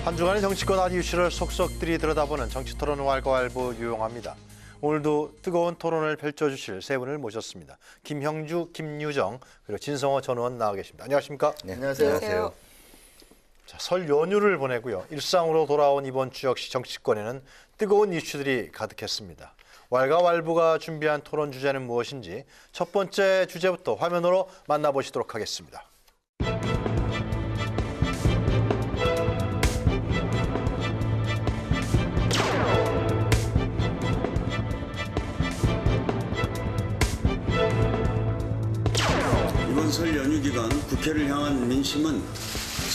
한 주간의 정치권 핫 이슈를 속속들이 들여다보는 정치토론 왈가왈부 유용합니다. 오늘도 뜨거운 토론을 펼쳐주실 세 분을 모셨습니다. 김형주, 김유정, 그리고 진성호 전 의원 나와 계십니다. 안녕하십니까? 네, 안녕하세요. 자, 설 연휴를 보내고요. 일상으로 돌아온 이번 주 역시 정치권에는 뜨거운 이슈들이 가득했습니다. 왈가왈부가 준비한 토론 주제는 무엇인지 첫 번째 주제부터 화면으로 만나보시도록 하겠습니다. 이번 설 연휴 기간 국회를 향한 민심은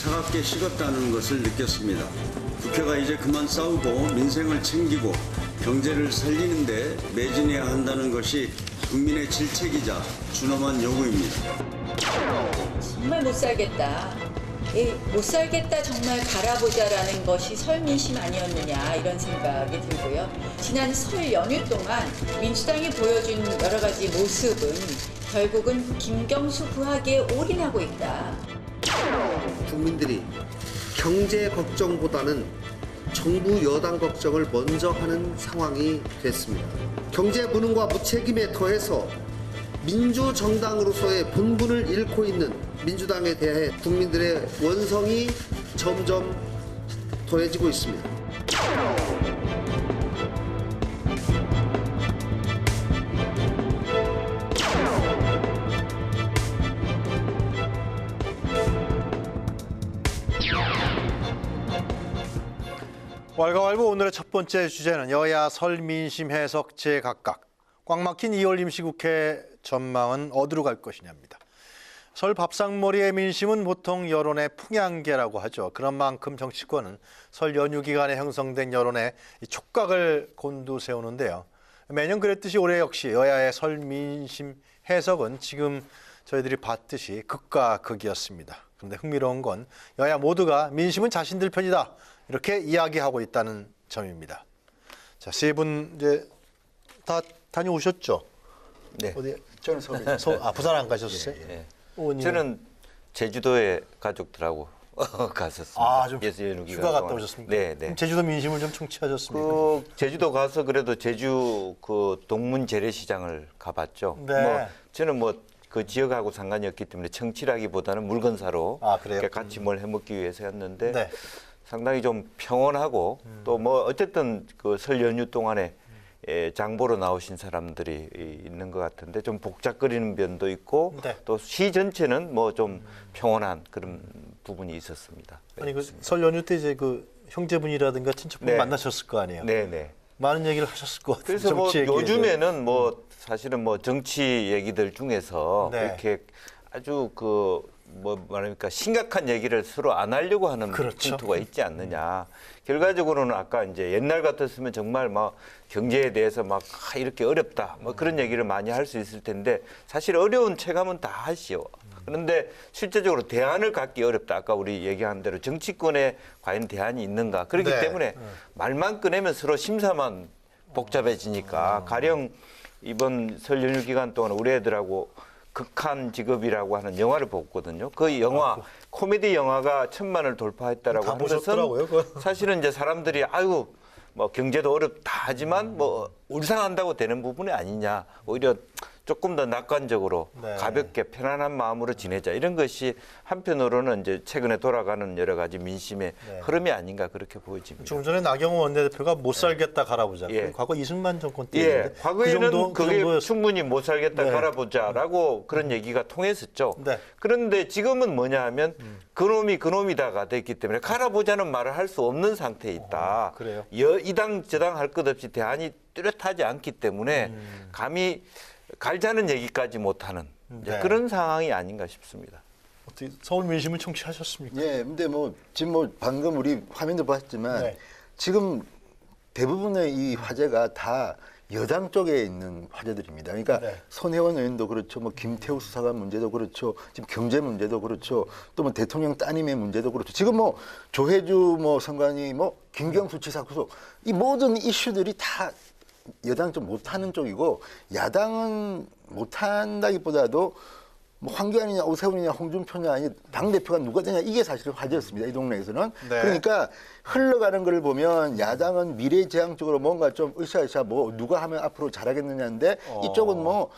차갑게 식었다는 것을 느꼈습니다. 국회가 이제 그만 싸우고 민생을 챙기고 경제를 살리는 데 매진해야 한다는 것이 국민의 질책이자 준엄한 요구입니다. 정말 못 살겠다. 못 살겠다 정말 갈아보자라는 것이 설 민심 아니었느냐 이런 생각이 들고요. 지난 설 연휴 동안 민주당이 보여준 여러 가지 모습은 결국은 김경수 부하기에 올인하고 있다. 국민들이 경제 걱정보다는 정부 여당 걱정을 먼저 하는 상황이 됐습니다. 경제 무능과 무책임에 더해서 민주정당으로서의 본분을 잃고 있는 민주당에 대해 국민들의 원성이 점점 더해지고 있습니다. 왈가왈부 오늘의 첫 번째 주제는 여야 설 민심 해석 제각각. 꽉 막힌 2월 임시국회 전망은 어디로 갈 것이냐입니다. 설 밥상머리의 민심은 보통 여론의 풍향계라고 하죠. 그런 만큼 정치권은 설 연휴 기간에 형성된 여론의 촉각을 곤두세우는데요. 매년 그랬듯이 올해 역시 여야의 설 민심 해석은 지금 저희들이 봤듯이 극과 극이었습니다. 그런데 흥미로운 건 여야 모두가 민심은 자신들 편이다 이렇게 이야기하고 있다는 점입니다. 자, 세 분 이제 다 다녀오셨죠? 네. 어디? 저는 서울. 부산 안 가셨어요? 예. 의원님은? 저는 제주도에 가족들하고 갔었습니다. 좀 연휴 휴가 기간 갔다 동안. 오셨습니까? 네, 네. 그럼 제주도 민심을 좀 청취하셨습니까? 제주도 가서 그래도 제주 그 동문 재래시장을 가봤죠. 네. 저는 그 지역하고 상관이 없기 때문에 청취라기보다는 물건 사러 그래요? 이렇게 같이 뭘 해먹기 위해서였는데 네. 상당히 좀 평온하고 또 어쨌든 그 설 연휴 동안에 장보러 나오신 사람들이 있는 것 같은데 좀 복잡거리는 면도 있고 네. 또 시 전체는 좀 평온한 그런 부분이 있었습니다. 아니 그 설 연휴 때 이제 그 형제분이라든가 친척분 네. 만나셨을 거 아니에요? 네네. 많은 얘기를 하셨을 것 같아요. 그래서 정치 얘기에 요즘에는 사실은 정치 얘기들 중에서 네. 이렇게 아주 말합니까 심각한 얘기를 서로 안 하려고 하는 그렇죠. 풍토가 있지 않느냐. 결과적으로는 아까 이제 옛날 같았으면 정말 경제에 대해서 이렇게 어렵다 그런 얘기를 많이 할 수 있을 텐데 사실 어려운 체감은 다 하시오. 그런데 실제적으로 대안을 갖기 어렵다. 아까 우리 얘기한 대로 정치권에 과연 대안이 있는가. 그렇기 네. 때문에 말만 꺼내면 서로 심사만 복잡해지니까 가령 이번 설 연휴 기간 동안 우리 애들하고 극한 직업이라고 하는 영화를 봤거든요. 그 영화 코미디 영화가 1000만을 돌파했다라고 다 하는 것은 보셨더라고요, 그건. 사실은 이제 사람들이 아유 경제도 어렵다 하지만 울상한다고 되는 부분이 아니냐. 오히려 조금 더 낙관적으로 네. 가볍게 편안한 마음으로 지내자. 이런 것이 한편으로는 이제 최근에 돌아가는 여러 가지 민심의 네. 흐름이 아닌가 그렇게 보여집니다. 조금 전에 나경원 원내대표가 못 살겠다 갈아보자. 예. 과거 이승만 정권 때 예, 있는데 과거에는 그게 정도였- 충분히 못 살겠다 네. 갈아보자라고 그런 얘기가 통했었죠. 네. 그런데 지금은 뭐냐 하면 그놈이 그놈이다가 됐기 때문에 갈아보자는 말을 할 수 없는 상태에 있다. 그래요? 이당 저당 할 것 없이 대안이 뚜렷하지 않기 때문에 감히 갈자는 얘기까지 못하는 이제 네. 그런 상황이 아닌가 싶습니다. 어떻게 서울 민심을 청취하셨습니까? 예, 근데 지금 방금 우리 화면도 봤지만 네. 지금 대부분의 이 화제가 다 여당 쪽에 있는 화제들입니다. 그러니까 네. 손혜원 의원도 그렇죠, 김태우 수사관 문제도 그렇죠, 지금 경제 문제도 그렇죠, 또 대통령 따님의 문제도 그렇죠. 지금 조혜주 선관위 김경수 지사 구속 이 모든 이슈들이 다 여당 좀 못하는 쪽이고 야당은 못한다기보다도 뭐 황교안이냐 오세훈이냐 홍준표냐 아니 당대표가 누가 되냐 이게 사실은 화제였습니다. 이 동네에서는. 네. 그러니까 흘러가는 걸 보면 야당은 미래지향적으로 뭔가 좀 으쌰으쌰 뭐 누가 하면 앞으로 잘하겠느냐인데 이쪽은 뭐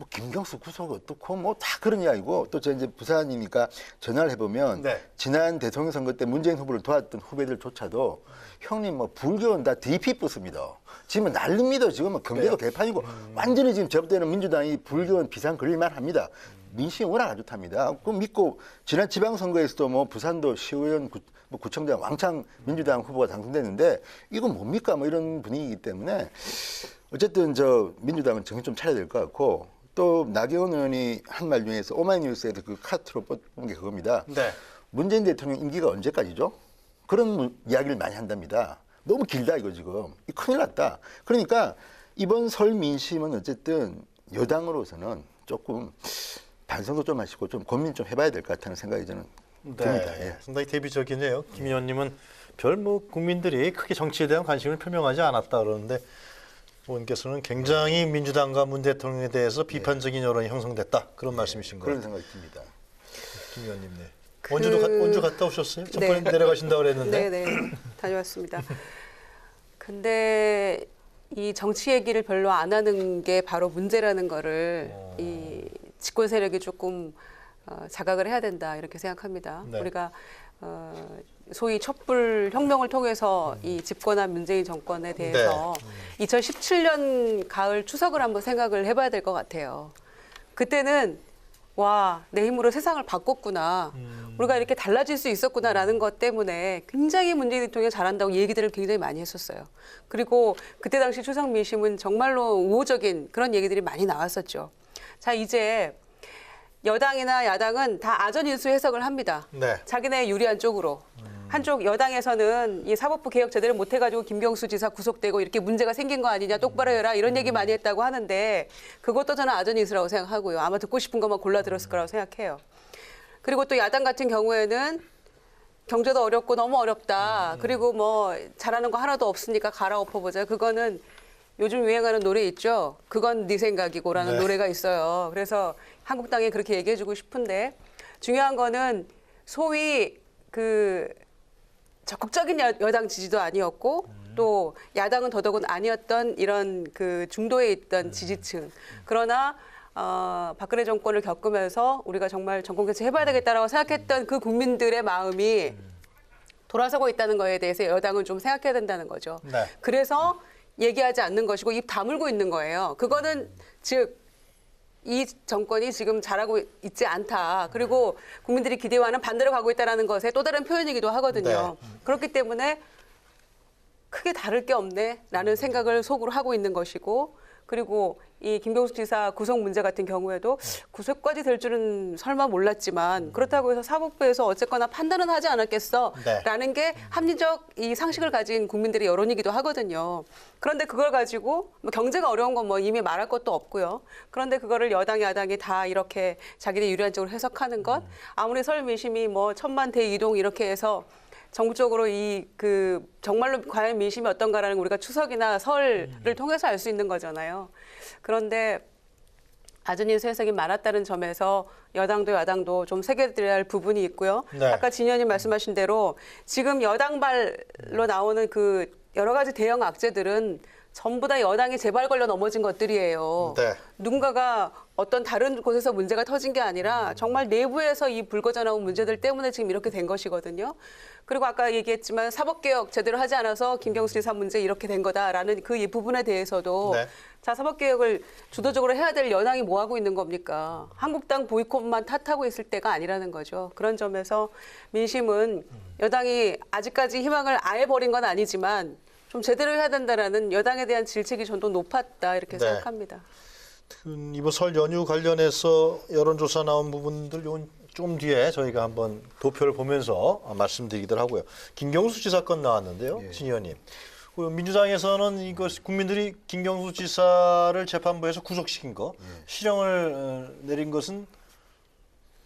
김경수 구속 어떻고 뭐 다 그런 이야기고 또 저 이제 부산이니까 전화를 해보면 네. 지난 대통령 선거 때 문재인 후보를 도왔던 후배들조차도 형님 뭐 불교는 다 DP 뿌습니다. 지금 난립니다. 지금 경제도 개판이고 완전히 지금 접대는 민주당이 불교는 비상 걸릴만 합니다. 민심이 워낙 안 좋답니다. 그 믿고 지난 지방선거에서도 뭐 부산도 시의원 뭐 구청장 왕창 민주당 후보가 당선됐는데 이건 뭡니까 뭐 이런 분위기이기 때문에 어쨌든 저 민주당은 정신 좀 차려야 될 것 같고 또 나경원 의원이 한 말 중에서 오마이뉴스에서 그 카트로 뽑은 게 그겁니다. 네. 문재인 대통령 임기가 언제까지죠? 그런 이야기를 많이 한답니다. 너무 길다 이거 지금. 이 큰일 났다. 그러니까 이번 설 민심은 어쨌든 여당으로서는 조금 반성도 좀 하시고 좀 고민 좀 해봐야 될 것 같다는 생각이 저는 듭니다. 네. 예. 상당히 대비적이네요. 김 의원님은 별 뭐 국민들이 크게 정치에 대한 관심을 표명하지 않았다 그러는데 의원께서는 굉장히 민주당과 문 대통령에 대해서 비판적인 여론이 형성됐다 그런 말씀이신 거예요. 그런 생각이 듭니다. 김 의원님. 네. 원주 갔다 오셨어요? 저번에 내려가신다고 그랬는데. 네, 다녀왔습니다. 근데 이 정치 얘기를 별로 안 하는 게 바로 문제라는 거를 이 집권 세력이 조금 자각을 해야 된다 이렇게 생각합니다. 네. 우리가 소위 촛불 혁명을 통해서 이 집권한 문재인 정권에 대해서 2017년 가을 추석을 한번 생각을 해봐야 될 것 같아요. 그때는 와, 내 힘으로 세상을 바꿨구나. 우리가 이렇게 달라질 수 있었구나라는 것 때문에 굉장히 문재인 대통령이 잘한다고 얘기들을 굉장히 많이 했었어요. 그리고 그때 당시 추석 민심은 정말로 우호적인 그런 얘기들이 많이 나왔었죠. 자, 이제 여당이나 야당은 다 아전인수 해석을 합니다. 네. 자기네 유리한 쪽으로. 한쪽 여당에서는 이 사법부 개혁 제대로 못해가지고 김경수 지사 구속되고 이렇게 문제가 생긴 거 아니냐 똑바로 해라 이런 얘기 많이 했다고 하는데 그것도 저는 아전인수라고 생각하고요. 아마 듣고 싶은 것만 골라 들었을 거라고 생각해요. 그리고 또 야당 같은 경우에는 경제도 어렵고 너무 어렵다. 그리고 뭐 잘하는 거 하나도 없으니까 갈아엎어보자. 그거는 요즘 유행하는 노래 있죠. 그건 네 생각이고라는 노래가 있어요. 그래서 한국당에 그렇게 얘기해주고 싶은데 중요한 거는 소위 그 적극적인 여당 지지도 아니었고 또 야당은 더더군 아니었던 이런 그 중도에 있던 지지층. 그러나 박근혜 정권을 겪으면서 우리가 정말 정권 교체 해봐야 되겠다라고 생각했던 그 국민들의 마음이 돌아서고 있다는 거에 대해서 여당은 좀 생각해야 된다는 거죠. 네. 그래서 얘기하지 않는 것이고 입 다물고 있는 거예요. 그거는 즉 이 정권이 지금 잘하고 있지 않다. 그리고 국민들이 기대와는 반대로 가고 있다는 것의 또 다른 표현이기도 하거든요. 그렇기 때문에 크게 다를 게 없네라는 생각을 속으로 하고 있는 것이고 그리고 이 김경수 지사 구속 문제 같은 경우에도 구속까지 될 줄은 설마 몰랐지만 그렇다고 해서 사법부에서 어쨌거나 판단은 하지 않았겠어라는 게 합리적 이 상식을 가진 국민들의 여론이기도 하거든요. 그런데 그걸 가지고 뭐 경제가 어려운 건 뭐 이미 말할 것도 없고요. 그런데 그거를 여당 야당이 다 이렇게 자기네 유리한 쪽으로 해석하는 것 아무리 설 민심이 뭐 1000만 대이동 이렇게 해서 정부적으로 이 그 정말로 과연 민심이 어떤가라는 우리가 추석이나 설을 통해서 알 수 있는 거잖아요. 그런데 아전인수 해석이 많았다는 점에서 여당도 야당도 좀 새겨드려야 할 부분이 있고요. 네. 아까 진 의원님 말씀하신 대로 지금 여당발로 나오는 그 여러 가지 대형 악재들은 전부 다 여당이 재발 걸려 넘어진 것들이에요. 네. 누군가가 어떤 다른 곳에서 문제가 터진 게 아니라 정말 내부에서 이 불거져 나온 문제들 때문에 지금 이렇게 된 것이거든요. 그리고 아까 얘기했지만 사법개혁 제대로 하지 않아서 김경수 지사 문제 이렇게 된 거다라는 그 부분에 대해서도 네. 자 사법개혁을 주도적으로 해야 될 여당이 뭐 하고 있는 겁니까? 한국당 보이콧만 탓하고 있을 때가 아니라는 거죠. 그런 점에서 민심은 여당이 아직까지 희망을 아예 버린 건 아니지만 좀 제대로 해야 된다라는 여당에 대한 질책이 전도 높았다 이렇게 네. 생각합니다. 이번 설 연휴 관련해서 여론조사 나온 부분들 요건 좀 뒤에 저희가 한번 도표를 보면서 말씀드리기도 하고요. 김경수 지사 건 나왔는데요. 진 의원님. 민주당에서는 이것 국민들이 김경수 지사를 재판부에서 구속시킨 거 실형을 내린 것은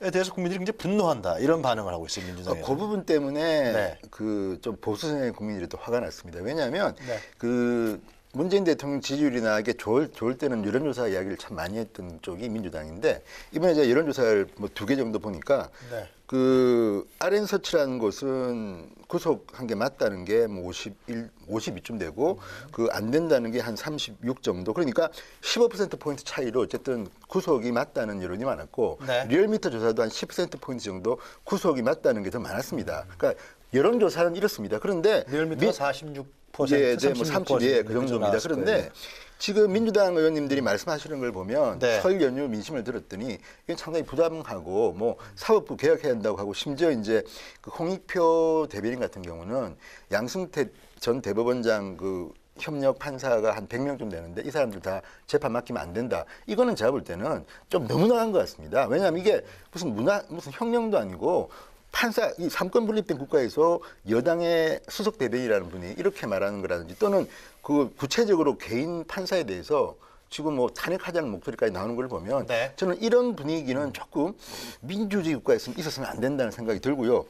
에 대해서 국민들이 굉장히 분노한다 이런 반응을 하고 있어요. 민주당에서. 그 부분 때문에 네. 그 좀 보수 성향의 국민들이 또 화가 났습니다. 왜냐하면 네. 그 문재인 대통령 지지율이나 이게 좋을 때는 여론조사 이야기를 참 많이 했던 쪽이 민주당인데 이번에 제가 여론조사를 뭐 2개 정도 보니까 네. 그 RN서치라는 곳은 구속한 게 맞다는 게 뭐 52쯤 되고 그 안 된다는 게 한 36 정도. 그러니까 15% 포인트 차이로 어쨌든 구속이 맞다는 여론이 많았고 네. 리얼미터 조사도 한 10% 포인트 정도 구속이 맞다는 게 더 많았습니다. 그러니까 여론조사는 이렇습니다. 그런데 리얼미터가 46%, 예, 네, 뭐 30, 예, 그 그 정도입니다. 나왔을 그런데 거예요. 지금 민주당 의원님들이 말씀하시는 걸 보면 네. 설 연휴 민심을 들었더니 이건 상당히 부담하고 뭐 사법부 개혁해야 한다고 하고 심지어 이제 그 홍익표 대변인 같은 경우는 양승태 전 대법원장 그 협력 판사가 한 100명쯤 되는데 이 사람들 다 재판 맡기면 안 된다. 이거는 제가 볼 때는 좀 너무 나간 것 같습니다. 왜냐하면 이게 무슨 혁명도 아니고 판사, 이 삼권 분립된 국가에서 여당의 수석 대변이라는 분이 이렇게 말하는 거라든지 또는 그 구체적으로 개인 판사에 대해서 지금 뭐 탄핵하자는 목소리까지 나오는 걸 보면 네. 저는 이런 분위기는 조금 민주주의 국가에서는 있어서는 안 된다는 생각이 들고요.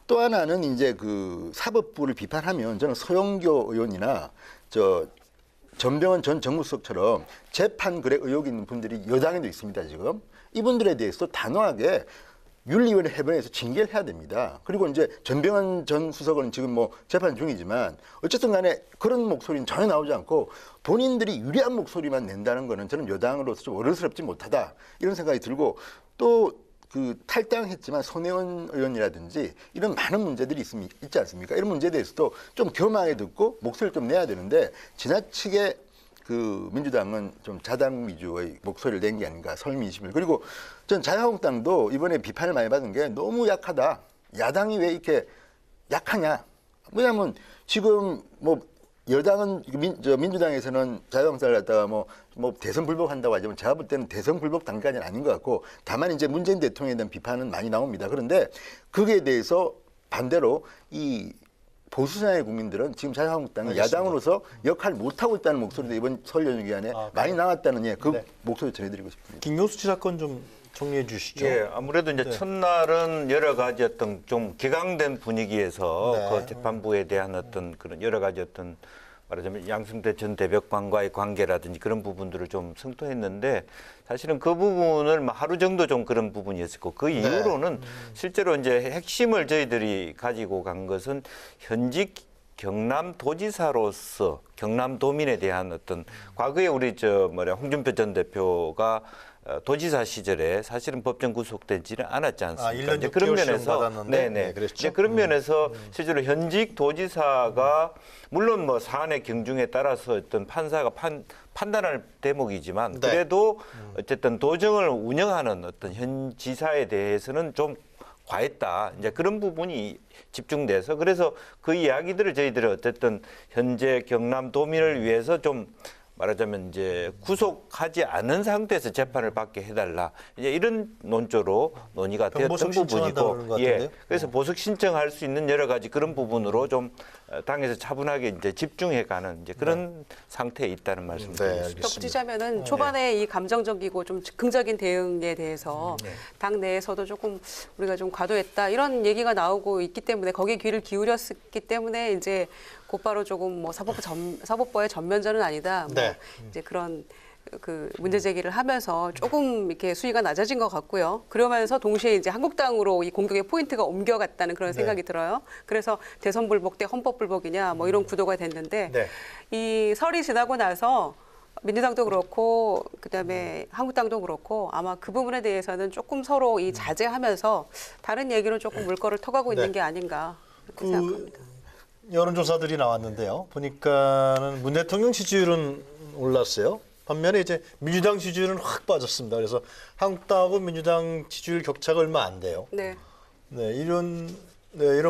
또 하나는 이제 그 사법부를 비판하면 저는 서영교 의원이나 전병헌 전 정무수석처럼 재판 거래 의혹이 있는 분들이 여당에도 있습니다, 지금. 이분들에 대해서 단호하게 윤리위원회 해변에서 징계를 해야 됩니다. 그리고 이제 전병헌 전 수석은 지금 뭐 재판 중이지만 어쨌든 간에 그런 목소리는 전혀 나오지 않고 본인들이 유리한 목소리만 낸다는 거는 저는 여당으로서 좀 어른스럽지 못하다 이런 생각이 들고 또 그 탈당했지만 손혜원 의원이라든지 이런 많은 문제들이 있지 않습니까? 이런 문제에 대해서도 좀 겸하게 듣고 목소리를 좀 내야 되는데 지나치게 그 민주당은 좀 자당 위주의 목소리를 낸 게 아닌가 설 민심을. 그리고 전 자유한국당도 이번에 비판을 많이 받은 게 너무 약하다. 야당이 왜 이렇게 약하냐. 왜냐하면 지금 뭐 여당은 민주당에서는 자유한국당을 갖다가 뭐 대선 불복한다고 하지만 제가 볼 때는 대선 불복 단계까지는 아닌 것 같고 다만 이제 문재인 대통령에 대한 비판은 많이 나옵니다. 그런데 거기에 대해서 반대로 이 보수 진영의 국민들은 지금 자유한국당이 알겠습니다. 야당으로서 역할을 못하고 있다는 목소리도 이번 설 연휴 기간에 많이 나왔다는 그 네. 목소리 전해드리고 싶습니다. 김경수 지사건 좀 정리해 주시죠. 예, 아무래도 이제 네. 첫날은 여러 가지 어떤 좀 격앙된 분위기에서 네. 그 재판부에 대한 어떤 그런 여러 가지 어떤 말하자면 양승태 전 대법관과의 관계라든지 그런 부분들을 좀 성토했는데 사실은 그 부분을 하루 정도 좀 그런 부분이었고 그 이후로는 실제로 이제 핵심을 저희들이 가지고 간 것은 현직 경남도지사로서 경남도민에 대한 어떤 과거에 우리 홍준표 전 대표가 도지사 시절에 사실은 법정 구속되지는 않았지 않습니까? 1년 이제 6개월 시험 받았는데? 네네. 네, 그랬죠. 이제 그런 면에서 실제로 현직 도지사가 물론 뭐 사안의 경중에 따라서 어떤 판사가 판단할 대목이지만 네. 그래도 어쨌든 도정을 운영하는 어떤 현 지사에 대해서는 좀 과했다. 이제 그런 부분이 집중돼서 그래서 그 이야기들을 저희들이 어쨌든 현재 경남도민을 위해서 좀 말하자면 이제 구속하지 않은 상태에서 재판을 받게 해달라. 이제 이런 논조로 논의가 되었던 보석 신청한다고 그러는 것 부분이고, 같은데요? 그래서 보석 신청할 수 있는 여러 가지 그런 부분으로 좀 당에서 차분하게 이제 집중해가는 이제 그런 상태에 있다는 말씀드리겠습니다. 알겠습니다. 덧붙이자면은 초반에 이 감정적이고 좀 즉흥적인 대응에 대해서 당 내에서도 조금 우리가 좀 과도했다 이런 얘기가 나오고 있기 때문에 거기에 귀를 기울였기 때문에 이제 곧바로 조금 뭐 사법부의 전면전은 아니다. 뭐 네. 이제 그런 그 문제 제기를 하면서 조금 이렇게 수위가 낮아진 것 같고요. 그러면서 동시에 이제 한국당으로 이 공격의 포인트가 옮겨갔다는 그런 생각이 들어요. 그래서 대선 불복 대 헌법 불복이냐 뭐 이런 구도가 됐는데 네. 이 설이 지나고 나서 민주당도 그렇고 그다음에 한국당도 그렇고 아마 그 부분에 대해서는 조금 서로 이 자제하면서 다른 얘기로 조금 물꼬를 터가고 있는 게 아닌가 그렇게 생각합니다. 여론조사들이 나왔는데요. 보니까는 문 대통령 지지율은 올랐어요. 반면에 이제 민주당 지지율은 확 빠졌습니다. 그래서 한국당하고 민주당 지지율 격차가 얼마 안 돼요. 네. 네, 이런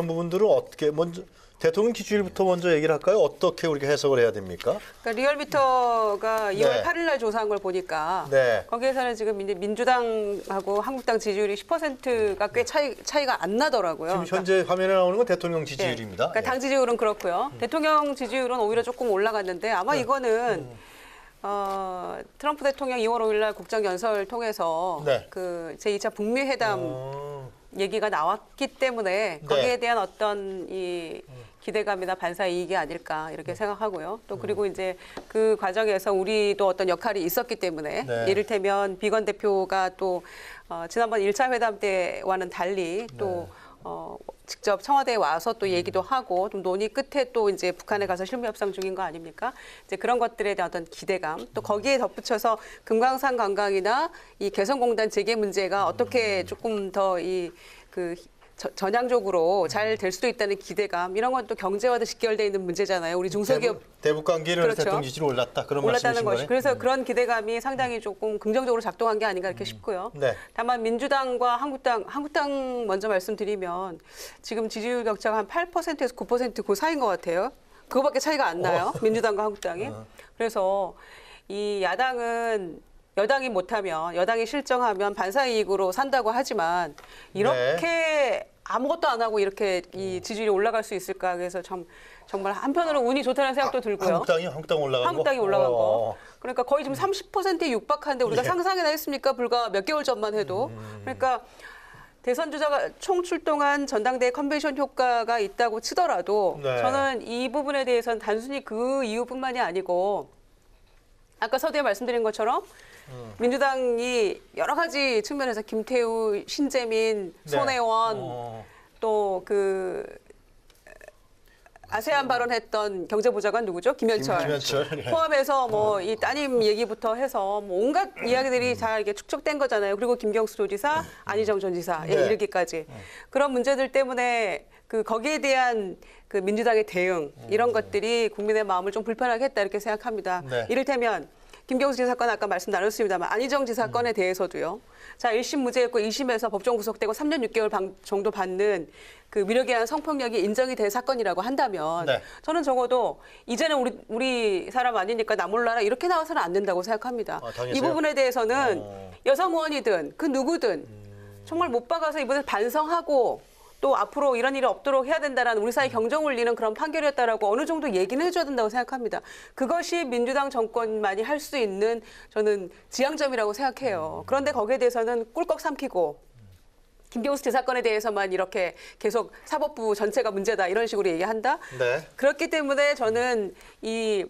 부분들은 어떻게 먼저 대통령 지지율부터 먼저 얘기를 할까요? 어떻게 우리가 해석을 해야 됩니까? 그러니까 리얼미터가 2월 네. 8일 날 조사한 걸 보니까 네. 거기에서는 지금 이제 민주당하고 한국당 지지율이 10%가 꽤 차이가 안 나더라고요. 지금 현재 화면에 나오는 건 대통령 네. 지지율입니다. 그러니까 당 지지율은 그렇고요. 대통령 지지율은 오히려 조금 올라갔는데 아마 이거는 트럼프 대통령 2월 5일 날 국정연설 통해서 네. 그 제2차 북미 회담 얘기가 나왔기 때문에 거기에 대한 어떤 이 기대감이나 반사 이익이 아닐까 이렇게 생각하고요. 또 그리고 이제 그 과정에서 우리도 어떤 역할이 있었기 때문에 네. 이를테면 비건 대표가 또 지난번 1차 회담 때와는 달리 또 직접 청와대에 와서 또 얘기도 하고 좀 논의 끝에 또 이제 북한에 가서 실무 협상 중인 거 아닙니까? 이제 그런 것들에 대한 어떤 기대감 또 거기에 덧붙여서 금강산 관광이나 이 개성공단 재개 문제가 어떻게 조금 더 이 전향적으로 잘 될 수도 있다는 기대감 이런 건 또 경제와도 직결되어 있는 문제잖아요. 우리 중소기업 대북 관계를 그렇죠. 대통령 지지로 올랐다 그런 올랐다는 말씀이신 것이 거네. 그래서 그런 기대감이 상당히 조금 긍정적으로 작동한 게 아닌가 이렇게 싶고요. 네. 다만 민주당과 한국당 먼저 말씀드리면 지금 지지율 격차가 한 8%에서 9% 그 사이인 것 같아요. 그거밖에 차이가 안 나요. 민주당과 한국당이. 그래서 이 여당이 못하면 여당이 실정하면 반사이익으로 산다고 하지만 이렇게 아무것도 안 하고 이렇게 이 지지율이 올라갈 수 있을까 그래서 정말 한편으로 운이 좋다는 생각도 들고요. 한국당 올라간 한국당이 거? 올라간 거. 그러니까 거의 지금 30%에 육박하는데 우리가 예. 상상이나 했습니까? 불과 몇 개월 전만 해도. 그러니까 대선 주자가 총 출동한 전당대회 컨벤션 효과가 있다고 치더라도 네. 저는 이 부분에 대해서는 단순히 그 이유뿐만이 아니고 아까 서두에 말씀드린 것처럼 민주당이 여러 가지 측면에서 김태우, 신재민, 네. 손혜원 또 그 아세안 발언했던 경제부장관 누구죠? 김현철. 김현철, 예. 포함해서 뭐 이 따님 얘기부터 해서 뭐 온갖 이야기들이 다 이렇게 축적된 거잖아요. 그리고 김경수 도지사, 안희정 전 지사에 네. 이르기까지 그런 문제들 때문에 그 거기에 대한 그 민주당의 대응 이런 것들이 국민의 마음을 좀 불편하게 했다 이렇게 생각합니다. 네. 이를테면 김경수 지사 건 아까 말씀 나눴습니다만 안희정 지사 건에 대해서도요. 자, 1심 무죄였고 2심에서 법정 구속되고 3년 6개월 정도 받는 그 위력에 의한 성폭력이 인정이 된 사건이라고 한다면 네. 저는 적어도 이제는 우리 사람 아니니까 나 몰라라 이렇게 나와서는 안 된다고 생각합니다. 당이세요? 이 부분에 대해서는 여성 의원이든 그 누구든 정말 못 박아서 이번에 반성하고 또 앞으로 이런 일이 없도록 해야 된다라는 우리 사회 경종 울리는 그런 판결이었다라고 어느 정도 얘기는 해줘야 된다고 생각합니다. 그것이 민주당 정권만이 할 수 있는 저는 지향점이라고 생각해요. 그런데 거기에 대해서는 꿀꺽 삼키고 김경수 지사 건에 대해서만 이렇게 계속 사법부 전체가 문제다 이런 식으로 얘기한다. 네. 그렇기 때문에 저는 이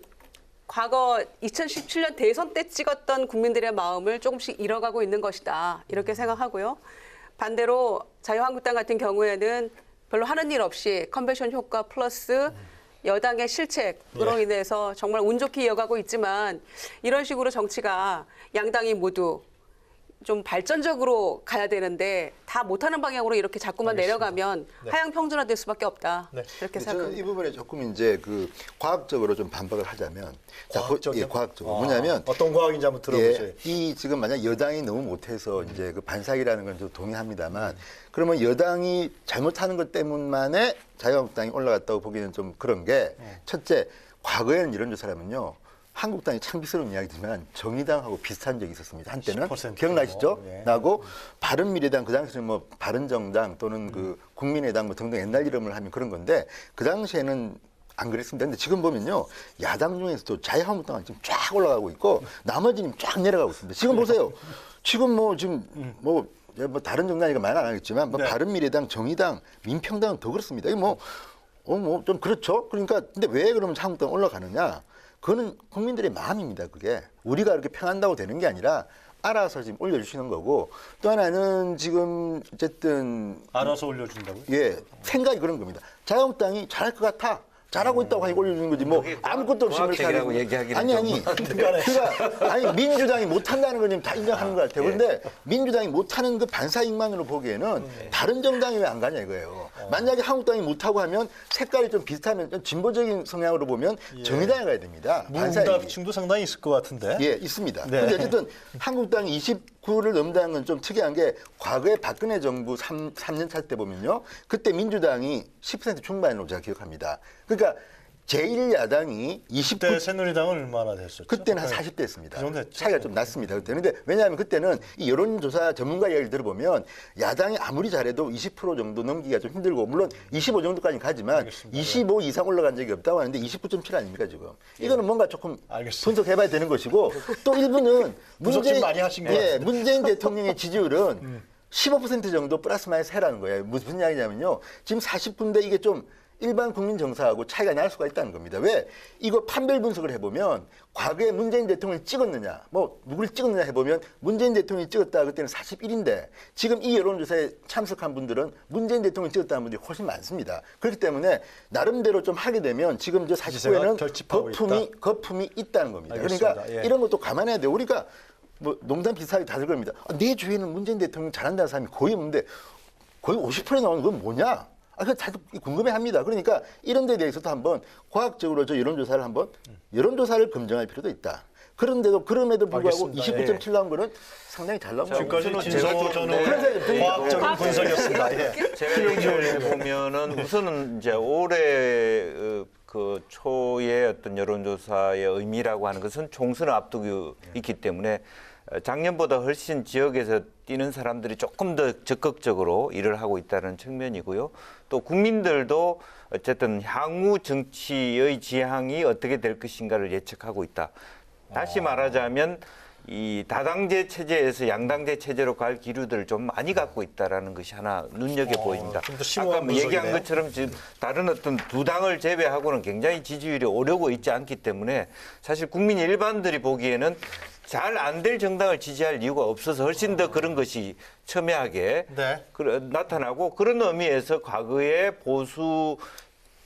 과거 2017년 대선 때 찍었던 국민들의 마음을 조금씩 잃어가고 있는 것이다. 이렇게 생각하고요. 반대로 자유한국당 같은 경우에는 별로 하는 일 없이 컨벤션 효과 플러스 여당의 실책으로 인해서 정말 운 좋게 이어가고 있지만 이런 식으로 정치가 양당이 모두 좀 발전적으로 가야 되는데 다 못하는 방향으로 이렇게 자꾸만 내려가면 하향 평준화될 수밖에 없다. 네. 이렇게 저는 생각합니다. 이 부분에 조금 이제 그 과학적으로 좀 반박을 하자면 과학적이요? 과학적으로 뭐냐면 어떤 과학인지 한번 들어보세요. 이 지금 만약 여당이 너무 못해서 이제 그 반사기라는 건 좀 동의합니다만 그러면 여당이 잘못하는 것 때문만에 자유한국당이 올라갔다고 보기는 좀 그런 게 첫째 과거에는 이런 조사라면요. 한국당이 창피스러운 이야기지만 정의당하고 비슷한 적이 있었습니다. 한때는 10% 기억나시죠? 예. 나고 바른미래당 그 당시에는 뭐 바른정당 또는 그 국민의당 뭐 등등 옛날 이름을 하면 그런 건데 그 당시에는 안 그랬습니다. 근데 지금 보면요. 야당 중에서도 자유한국당은 지금 쫙 올라가고 있고 나머지는 쫙 내려가고 있습니다. 지금 보세요. 지금 뭐 다른 정당이가 말 안 하겠지만 뭐 네. 바른미래당, 정의당, 민평당은 더 그렇습니다. 이게 뭐 좀 그렇죠. 그러니까 근데 왜 그러면 한국당 올라가느냐? 그거는 국민들의 마음입니다. 그게 우리가 이렇게 평한다고 되는 게 아니라 알아서 지금 올려주시는 거고 또 하나는 지금 어쨌든 알아서 올려준다고요? 생각이 그런 겁니다. 자유한국당이 잘할 것 같아. 잘하고 있다고 하니 올려주는 거지 뭐 아무것도 없이 과학적이라고 이렇게 얘기하기는 아니 그러니까 민주당이 못한다는 건 지금 다 인정하는 것 같아요. 그런데 민주당이 못하는 그 반사익만으로 보기에는 다른 정당이 왜 안 가냐 이거예요. 만약에 한국당이 못하고 하면 색깔이 좀 비슷하면 좀 진보적인 성향으로 보면 정의당에 가야 됩니다. 무응답층도 상당히 있을 것 같은데. 있습니다. 네. 그런데 어쨌든 한국당이 29를 넘는다는 건 좀 특이한 게 과거에 박근혜 정부 3년 차 때 보면요. 그때 민주당이 10% 중반으로 제가 기억합니다. 그러니까 제1야당이 29. 그때 새누리당은 얼마나 됐었죠? 그때는 한 40대였습니다. 그 정도 했죠. 차이가 좀 났습니다. 그때는. 근데 왜냐하면 그때는 이 여론조사 전문가 이야기를 들어보면 야당이 아무리 잘해도 20% 정도 넘기기가 좀 힘들고 물론 25 정도까지 가지만 알겠습니다. 25 이상 올라간 적이 없다고 하는데 29.7 아닙니까 지금. 이거는 뭔가 조금 알겠습니다. 분석해봐야 되는 것이고 또 일부는 분석 좀 많이 하신 것 같습니다. 문재인 대통령의 지지율은 15% 정도 플러스 마이너스 해라는 거예요. 무슨 이야기냐면요. 지금 40군데 이게 좀 일반 국민 정서하고 차이가 날 수가 있다는 겁니다. 왜? 이거 판별 분석을 해보면 과거에 문재인 대통령을 찍었느냐, 뭐 누구를 찍었느냐 해보면 문재인 대통령이 찍었다 그때는 41인데 지금 이 여론조사에 참석한 분들은 문재인 대통령이 찍었다는 분들이 훨씬 많습니다. 그렇기 때문에 나름대로 좀 하게 되면 지금 저 기세가 49에는 결집하고 거품이 있다는 겁니다. 알겠습니다. 그러니까 예. 이런 것도 감안해야 돼요. 우리가 뭐 농담 비슷하게 다들 겁니다. 내 주위에는 문재인 대통령 잘한다는 사람이 거의 없는데 거의 50%에 나오는 건 뭐냐? 그 다들 궁금해합니다. 그러니까 이런 데 대해서도 한번 과학적으로 저 여론조사를 검증할 필요도 있다. 그런데도 그럼에도 불구하고 알겠습니다. 29.7 나온 거는 상당히 잘 나온 거죠. 지금까지 제가 진소 좀- 전후의 네. 과학적인 분석이었습니다. 예. 제가 얘기를 해보면은 우선은 이제 올해 그 초의 어떤 여론조사의 의미라고 하는 것은 총선을 앞두고 있기 때문에 작년보다 훨씬 지역에서 뛰는 사람들이 조금 더 적극적으로 일을 하고 있다는 측면이고요. 또 국민들도 어쨌든 향후 정치의 지향이 어떻게 될 것인가를 예측하고 있다. 다시 말하자면 이 다당제 체제에서 양당제 체제로 갈 기류들을 좀 많이 갖고 있다라는 것이 하나 눈여겨 보입니다. 좀더 심오한 아까 얘기한 분석이네요. 것처럼 지금 다른 어떤 두 당을 제외하고는 굉장히 지지율이 오르고 있지 않기 때문에 사실 국민 일반들이 보기에는 잘 안 될 정당을 지지할 이유가 없어서 훨씬 더 그런 것이 첨예하게 네. 나타나고 그런 의미에서 과거의 보수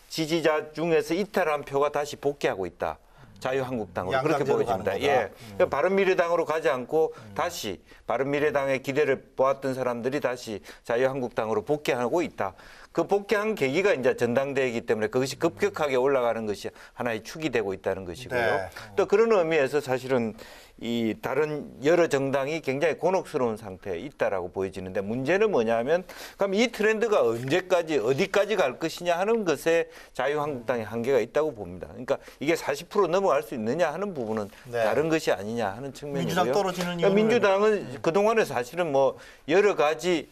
지지자 중에서 이탈한 표가 다시 복귀하고 있다. 자유한국당으로 그렇게 양당제로 보여집니다. 가는 예, 거다. 바른미래당으로 가지 않고 다시 바른미래당의 기대를 보았던 사람들이 다시 자유한국당으로 복귀하고 있다. 그 복귀한 계기가 이제 전당대회이기 때문에 그것이 급격하게 올라가는 것이 하나의 축이 되고 있다는 것이고요. 네. 또 그런 의미에서 사실은 이 다른 여러 정당이 굉장히 곤혹스러운 상태에 있다라고 보여지는데 문제는 뭐냐면 그럼 이 트렌드가 언제까지 어디까지 갈 것이냐 하는 것에 자유한국당의 한계가 있다고 봅니다. 그러니까 이게 40% 넘어갈 수 있느냐 하는 부분은 네. 다른 것이 아니냐 하는 측면이고요. 민주당 떨어지는 그러니까 이유는- 민주당은 그동안에 사실은 뭐 여러 가지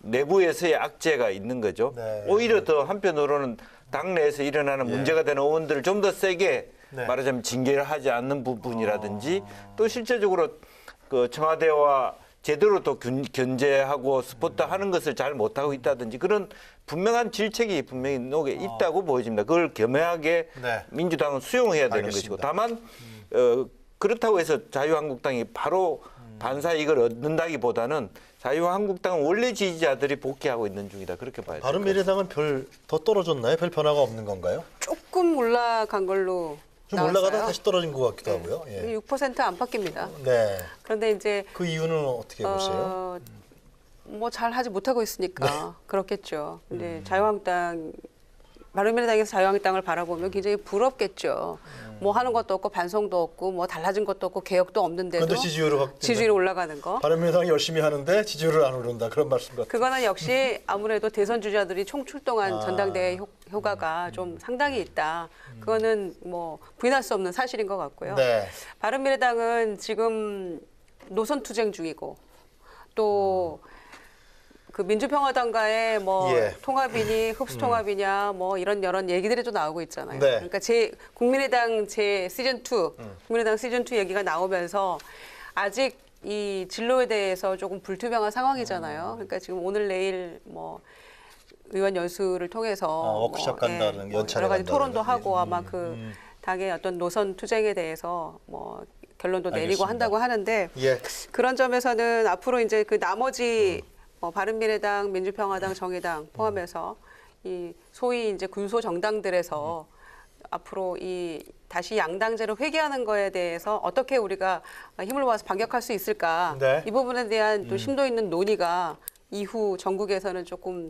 내부에서의 악재가 있는 거죠. 네. 오히려 더 한편으로는 당내에서 일어나는 문제가 되는 의원들을 좀 더 세게 네. 말하자면 징계를 하지 않는 부분이라든지 또 실제적으로 그 청와대와 제대로 또 견제하고 스포트하는 것을 잘 못하고 있다든지 그런 분명한 질책이 분명히 녹에 있다고 보여집니다. 그걸 겸허하게 네. 민주당은 수용해야 되는 알겠습니다. 것이고 다만 그렇다고 해서 자유한국당이 바로 반사 이익을 얻는다기보다는 자유한국당은 원래 지지자들이 복귀하고 있는 중이다. 그렇게 봐야 돼요. 바른미래당은 별 더 떨어졌나요? 별 변화가 없는 건가요? 조금 올라간 걸로 좀 나왔어요. 올라가다 다시 떨어진 것 같기도 하고요. 예. 6% 안팎입니다. 네. 그런데 이제 그 이유는 어떻게 보세요? 뭐 잘하지 못하고 있으니까 그렇겠죠. 근데 자유한국당 바른미래당에서 자유한국당을 바라보면 굉장히 부럽겠죠. 뭐 하는 것도 없고 반성도 없고 뭐 달라진 것도 없고 개혁도 없는데도 그런데 지지율이 올라가는 거. 바른미래당이 열심히 하는데 지지율을 안 오른다 그런 말씀 같아요. 그거는 역시 아무래도 대선 주자들이 총출동한 전당대회 효과가 좀 상당히 있다. 그거는 뭐 부인할 수 없는 사실인 것 같고요. 네. 바른미래당은 지금 노선 투쟁 중이고 또 그 민주평화당과의 뭐 예. 통합이니 흡수 통합이냐 뭐 이런 여러 얘기들이 또 나오고 있잖아요. 네. 그러니까 국민의당 제 시즌 2, 국민의당 시즌 2 얘기가 나오면서 아직 이 진로에 대해서 조금 불투명한 상황이잖아요. 그러니까 지금 오늘 내일 뭐 의원 연수를 통해서 워크숍 간다는, 연찬회 여러 가지 간다는 토론도 거지. 하고 아마 그 당의 어떤 노선 투쟁에 대해서 뭐 결론도 내리고 알겠습니다. 한다고 하는데 예. 그런 점에서는 앞으로 이제 그 나머지 바른미래당, 민주평화당, 정의당 포함해서 이 소위 이제 군소 정당들에서 앞으로 이 다시 양당제로 회귀하는 거에 대해서 어떻게 우리가 힘을 모아서 반격할 수 있을까? 네. 이 부분에 대한 또 심도 있는 논의가 이후 전국에서는 조금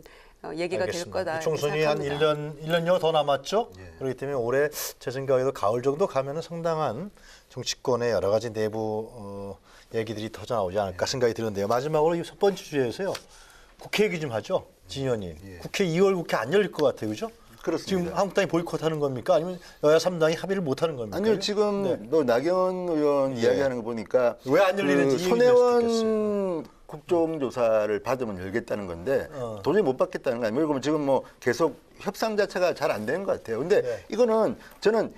얘기가 될 알겠습니다. 거다. 이렇게 총선이 한 생각합니다. 1년여 더 남았죠. 그렇기 때문에 올해 제 생각에도 가을 정도 가면은 상당한 정치권의 여러 가지 내부 얘기들이 터져 나오지 않을까 생각이 드는데요. 마지막으로 이 첫 번째 주제에서요. 국회 얘기 좀 하죠. 진 의원님. 국회 2월 국회 안 열릴 것 같아요. 그죠? 그렇습니다. 지금 한국당이 보이콧하는 겁니까? 아니면 여야 3당이 합의를 못하는 겁니까? 아니요, 지금 뭐 나경원 의원 이야기하는 거 보니까 왜 안 열리는지 이해가 손혜원 국정조사를 받으면 열겠다는 건데 도저히 못 받겠다는 거 아니에요. 그러면 지금 뭐 계속 협상 자체가 잘 안 되는 것 같아요. 근데 네. 이거는 저는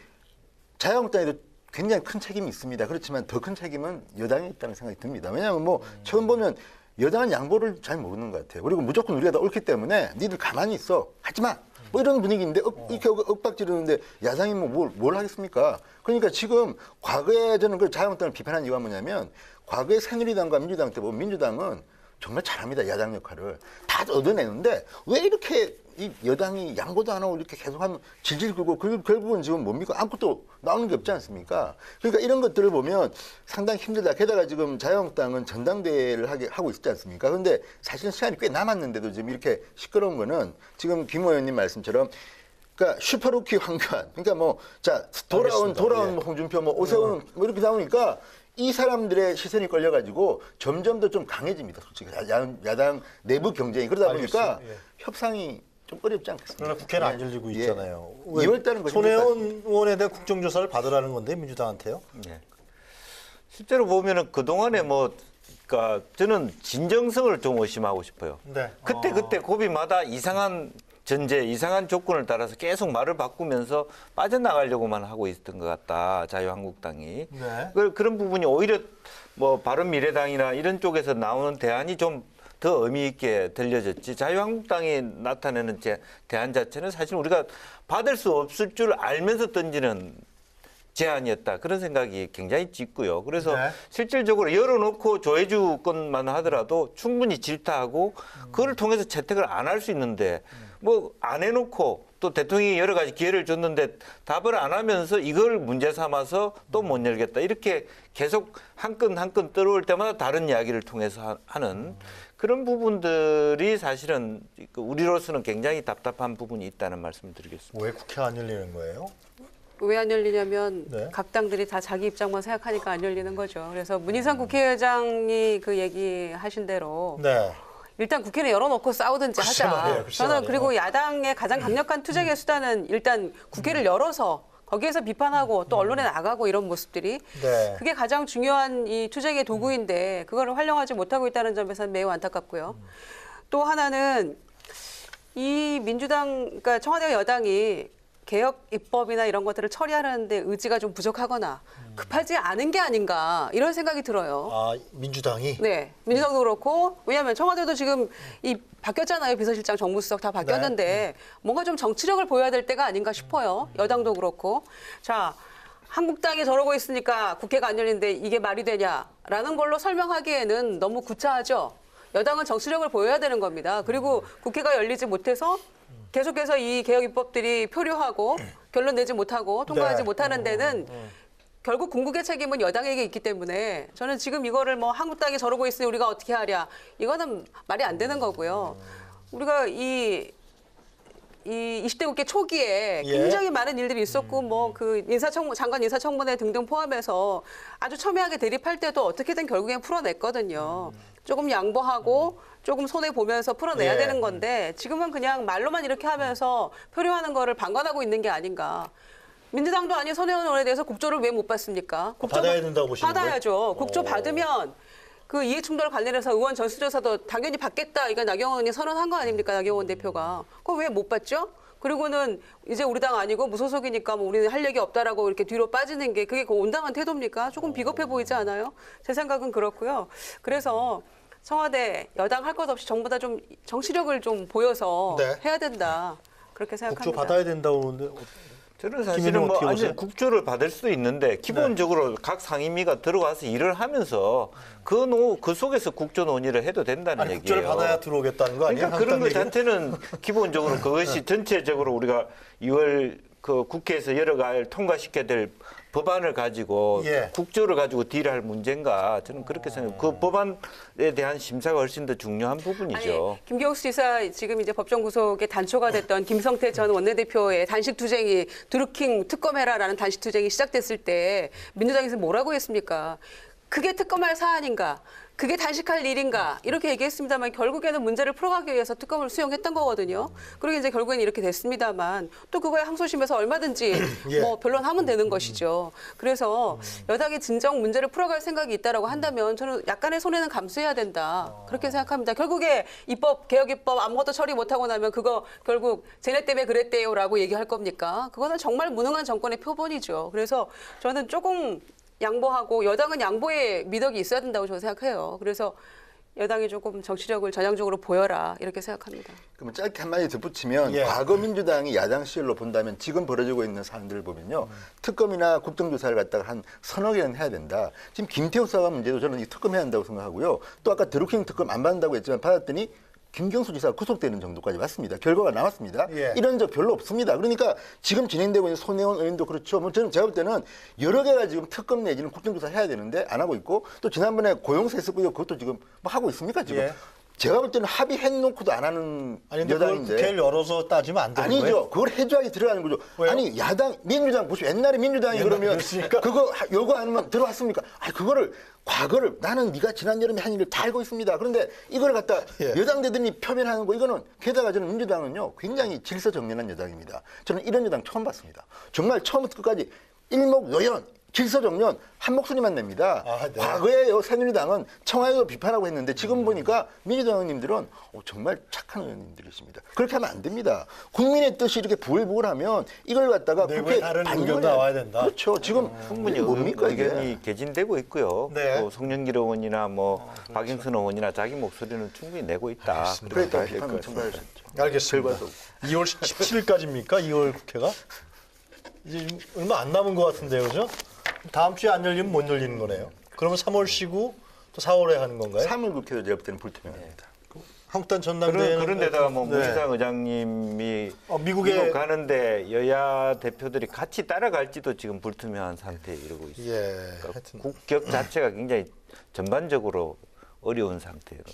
자유한국당에도 굉장히 큰 책임이 있습니다. 그렇지만 더 큰 책임은 여당에 있다는 생각이 듭니다. 왜냐하면 뭐 처음 보면 여당은 양보를 잘 모르는 것 같아요. 그리고 무조건 우리가 다 옳기 때문에 니들 가만히 있어. 하지 마. 뭐 이런 분위기인데 이렇게 윽박 지르는데 야당이 뭐 뭘 하겠습니까? 그러니까 지금 과거에 저는 그 자유한국당을 비판한 이유가 뭐냐면 과거에 새누리당과 민주당 때 보면 민주당은 정말 잘합니다. 야당 역할을. 다 얻어내는데 왜 이렇게 이 여당이 양보도 안 하고 이렇게 계속하면 질질 끌고 결국은 지금 뭡니까? 아무것도 나오는 게 없지 않습니까? 그러니까 이런 것들을 보면 상당히 힘들다. 게다가 지금 자유한국당은 전당대회를 하고 있지 않습니까? 그런데 사실은 시간이 꽤 남았는데도 지금 이렇게 시끄러운 거는 지금 김 의원님 말씀처럼 그러니까 슈퍼루키 황교안 그러니까 뭐 자 돌아온 뭐 홍준표 뭐 오세훈 뭐 이렇게 나오니까 이 사람들의 시선이 걸려가지고 점점 더 좀 강해집니다. 솔직히 야당 내부 경쟁이 그러다 보니까 협상이 좀 어렵지 않겠습니까? 그러나 국회는 안 열리고 있잖아요. 2월 달은 거짓말까지. 손혜원 의원에 대한 국정조사를 받으라는 건데 민주당한테요? 네. 실제로 보면은 그 동안에 뭐, 그러니까 저는 진정성을 좀 의심하고 싶어요. 네. 그때 고비마다 이상한 전제, 이상한 조건을 따라서 계속 말을 바꾸면서 빠져나가려고만 하고 있었던 것 같다. 자유한국당이. 네. 그런 부분이 오히려 뭐 바른미래당이나 이런 쪽에서 나오는 대안이 좀 더 의미 있게 들려졌지. 자유한국당이 나타내는 대안 자체는 사실 우리가 받을 수 없을 줄 알면서 던지는 제안이었다. 그런 생각이 굉장히 짙고요. 그래서 네. 실질적으로 열어놓고 조혜주 건만 하더라도 충분히 질타하고 그걸 통해서 채택을 안 할 수 있는데 뭐 안 해놓고 또 대통령이 여러 가지 기회를 줬는데 답을 안 하면서 이걸 문제 삼아서 또 못 열겠다. 이렇게 계속 한 건 한 건 떨어올 때마다 다른 이야기를 통해서 하는 그런 부분들이 사실은 우리로서는 굉장히 답답한 부분이 있다는 말씀을 드리겠습니다. 왜 국회 안 열리는 거예요? 왜 안 열리냐면 네. 각 당들이 다 자기 입장만 생각하니까 안 열리는 거죠. 그래서 문희상 국회의장이 그 얘기하신 대로 네. 일단 국회는 열어놓고 싸우든지 글쎄 하자. 말이에요, 글쎄 저는 말이에요. 그리고 야당의 가장 강력한 투쟁의 수단은 일단 국회를 열어서 거기에서 비판하고 또 언론에 나가고 이런 모습들이 네. 그게 가장 중요한 이 투쟁의 도구인데 그거를 활용하지 못하고 있다는 점에서는 매우 안타깝고요. 또 하나는 이 민주당, 그러니까 청와대와 여당이 개혁 입법이나 이런 것들을 처리하는데 의지가 좀 부족하거나 급하지 않은 게 아닌가 이런 생각이 들어요. 아 민주당이 네, 민주당도 그렇고 왜냐하면 청와대도 지금 이 바뀌었잖아요. 비서실장, 정무수석 다 바뀌었는데 뭔가 좀 정치력을 보여야 될 때가 아닌가 싶어요. 여당도 그렇고. 자, 한국당이 저러고 있으니까 국회가 안 열리는데 이게 말이 되냐라는 걸로 설명하기에는 너무 구차하죠. 여당은 정치력을 보여야 되는 겁니다. 그리고 국회가 열리지 못해서 계속해서 이 개혁 입법들이 표류하고 결론 내지 못하고 통과하지 네. 못하는 데는 결국 궁극의 책임은 여당에게 있기 때문에 저는 지금 이거를 뭐 한국당이 저러고 있으니 우리가 어떻게 하랴 이거는 말이 안 되는 거고요. 우리가 이 20대 국회 초기에 예. 굉장히 많은 일들이 있었고 뭐 그 장관 인사청문회 등등 포함해서 아주 첨예하게 대립할 때도 어떻게든 결국엔 풀어냈거든요. 조금 양보하고 조금 손해 보면서 풀어내야 예. 되는 건데 지금은 그냥 말로만 이렇게 하면서 표류하는 거를 방관하고 있는 게 아닌가. 민주당도 아닌 손혜원 의원에 대해서 국조를 왜 못 받습니까? 받아야 된다고 보시는 거예요? 받아야죠. 국조 받으면 그 이해충돌 관련해서 의원 전수조사도 당연히 받겠다. 이거 나경원 의원이 선언한 거 아닙니까? 나경원 대표가. 그거 왜 못 받죠? 그리고는 이제 우리 당 아니고 무소속이니까 뭐 우리는 할 얘기 없다라고 이렇게 뒤로 빠지는 게 그게 그 온당한 태도입니까? 조금 비겁해 보이지 않아요? 제 생각은 그렇고요. 그래서 청와대 여당 할 것 없이 전부 다 좀 정치력을 좀 보여서 네. 해야 된다. 그렇게 생각합니다. 국조 받아야 된다고 하는데 저는 김민호 사실은 뭐 어떻게 보세요? 완전 국조를 받을 수도 있는데 기본적으로 각 상임위가 들어가서 일을 하면서 그 속에서 국조 논의를 해도 된다는 아니, 얘기예요. 국조를 받아야 들어오겠다는 거 아니에요? 그러니까 그런 것 한국당 얘기는? 자체는 기본적으로 그것이 전체적으로 우리가 2월 그 국회에서 여러 가지 통과시켜야 될 법안을 가지고 예. 국조를 가지고 딜할 문제인가 저는 그렇게 생각해요. 그 법안에 대한 심사가 훨씬 더 중요한 부분이죠. 아니, 김경수 지사 지금 이제 법정 구속의 단초가 됐던 김성태 전 원내대표의 단식 투쟁이 드루킹 특검해라라는 단식 투쟁이 시작됐을 때 민주당에서 뭐라고 했습니까? 그게 특검할 사안인가? 그게 단식할 일인가? 이렇게 얘기했습니다만 결국에는 문제를 풀어가기 위해서 특검을 수용했던 거거든요. 그리고 이제 결국엔 이렇게 됐습니다만 또 그거에 항소심에서 얼마든지 예. 뭐 변론하면 되는 것이죠. 그래서 여당이 진정 문제를 풀어갈 생각이 있다라고 한다면 저는 약간의 손해는 감수해야 된다. 그렇게 생각합니다. 결국에 개혁 입법 아무것도 처리 못하고 나면 그거 결국 쟤네 때문에 그랬대요라고 얘기할 겁니까? 그거는 정말 무능한 정권의 표본이죠. 그래서 저는 조금 양보하고 여당은 양보의 미덕이 있어야 된다고 저는 생각해요. 그래서 여당이 조금 정치력을 전향적으로 보여라 이렇게 생각합니다. 그러면 짧게 한마디 덧붙이면 예. 과거 민주당이 야당 시절로 본다면 지금 벌어지고 있는 사안들을 보면요. 특검이나 국정조사를 갖다가 한 서너 개는 해야 된다. 지금 김태우 수사관 문제도 저는 이 특검 해야 한다고 생각하고요. 또 아까 드루킹 특검 안 받는다고 했지만 받았더니 김경수 지사가 구속되는 정도까지 왔습니다. 결과가 나왔습니다. 예. 이런 적 별로 없습니다. 그러니까 지금 진행되고 있는 손혜원 의원도 그렇죠. 뭐 저는 제가 볼 때는 여러 개가 지금 특검 내지는 국정조사 해야 되는데 안 하고 있고 또 지난번에 고용세습 의혹 그것도 지금 뭐 하고 있습니까 지금? 예. 제가 볼 때는 합의해놓고도 안 하는 아니 근데 그걸 여당인데. 국회를 열어서 따지면 안 되는 아니죠. 거예요? 그걸 해줘야지 들어가는 거죠. 왜요? 아니 야당 민주당 보시오. 옛날에 민주당이 옛날에 그러면 그랬으니까? 그거 요구 안 하면 들어왔습니까? 아니 그거를 과거를 나는 네가 지난 여름에 한 일을 다 알고 있습니다. 그런데 이걸 갖다 예. 여당 대들이 표현하는 거 이거는 게다가 저는 민주당은요 굉장히 질서정연한 여당입니다. 저는 이런 여당 처음 봤습니다. 정말 처음부터 끝까지 일목요연 질서정연 한 목소리만 냅니다. 아, 네. 과거에 새누리당은 청와대도 비판하고 했는데 지금 보니까 민주당 의원님들은 정말 착한 의원님들이십니다. 그렇게 하면 안 됩니다. 국민의 뜻이 이렇게 부글부글하면 이걸 갖다가 내부에 국회에 다른 반영을 의견도 해야- 나와야 된다. 그렇죠. 지금 충분히 뭡니까 의견이 이게? 개진되고 있고요. 네. 또 송영길 의원이나 뭐 박영선 의원이나 자기 목소리는 충분히 내고 있다. 알겠습니다. 그렇게 그러니까 봐야 될것 비판은 같습니다. 청구하셨죠. 알겠습니다. 결과도 2월 17일까지입니까? 2월 국회가? 이제 좀 얼마 안 남은 것 같은데요, 그죠? 다음 주에 안 열리면 못 열리는 거네요. 그러면 3월 쉬고 또 4월에 하는 건가요? 3월 국회도 제가 볼 때는 불투명합니다. 한국당 전당대회는 그런 데다가 뭐 네. 문희상 의장님이 미국에- 미국 가는데 여야 대표들이 같이 따라갈지도 지금 불투명한 상태에 이르고 있습니다. 예, 그러니까 하여튼 국격 자체가 굉장히 전반적으로 어려운 상태로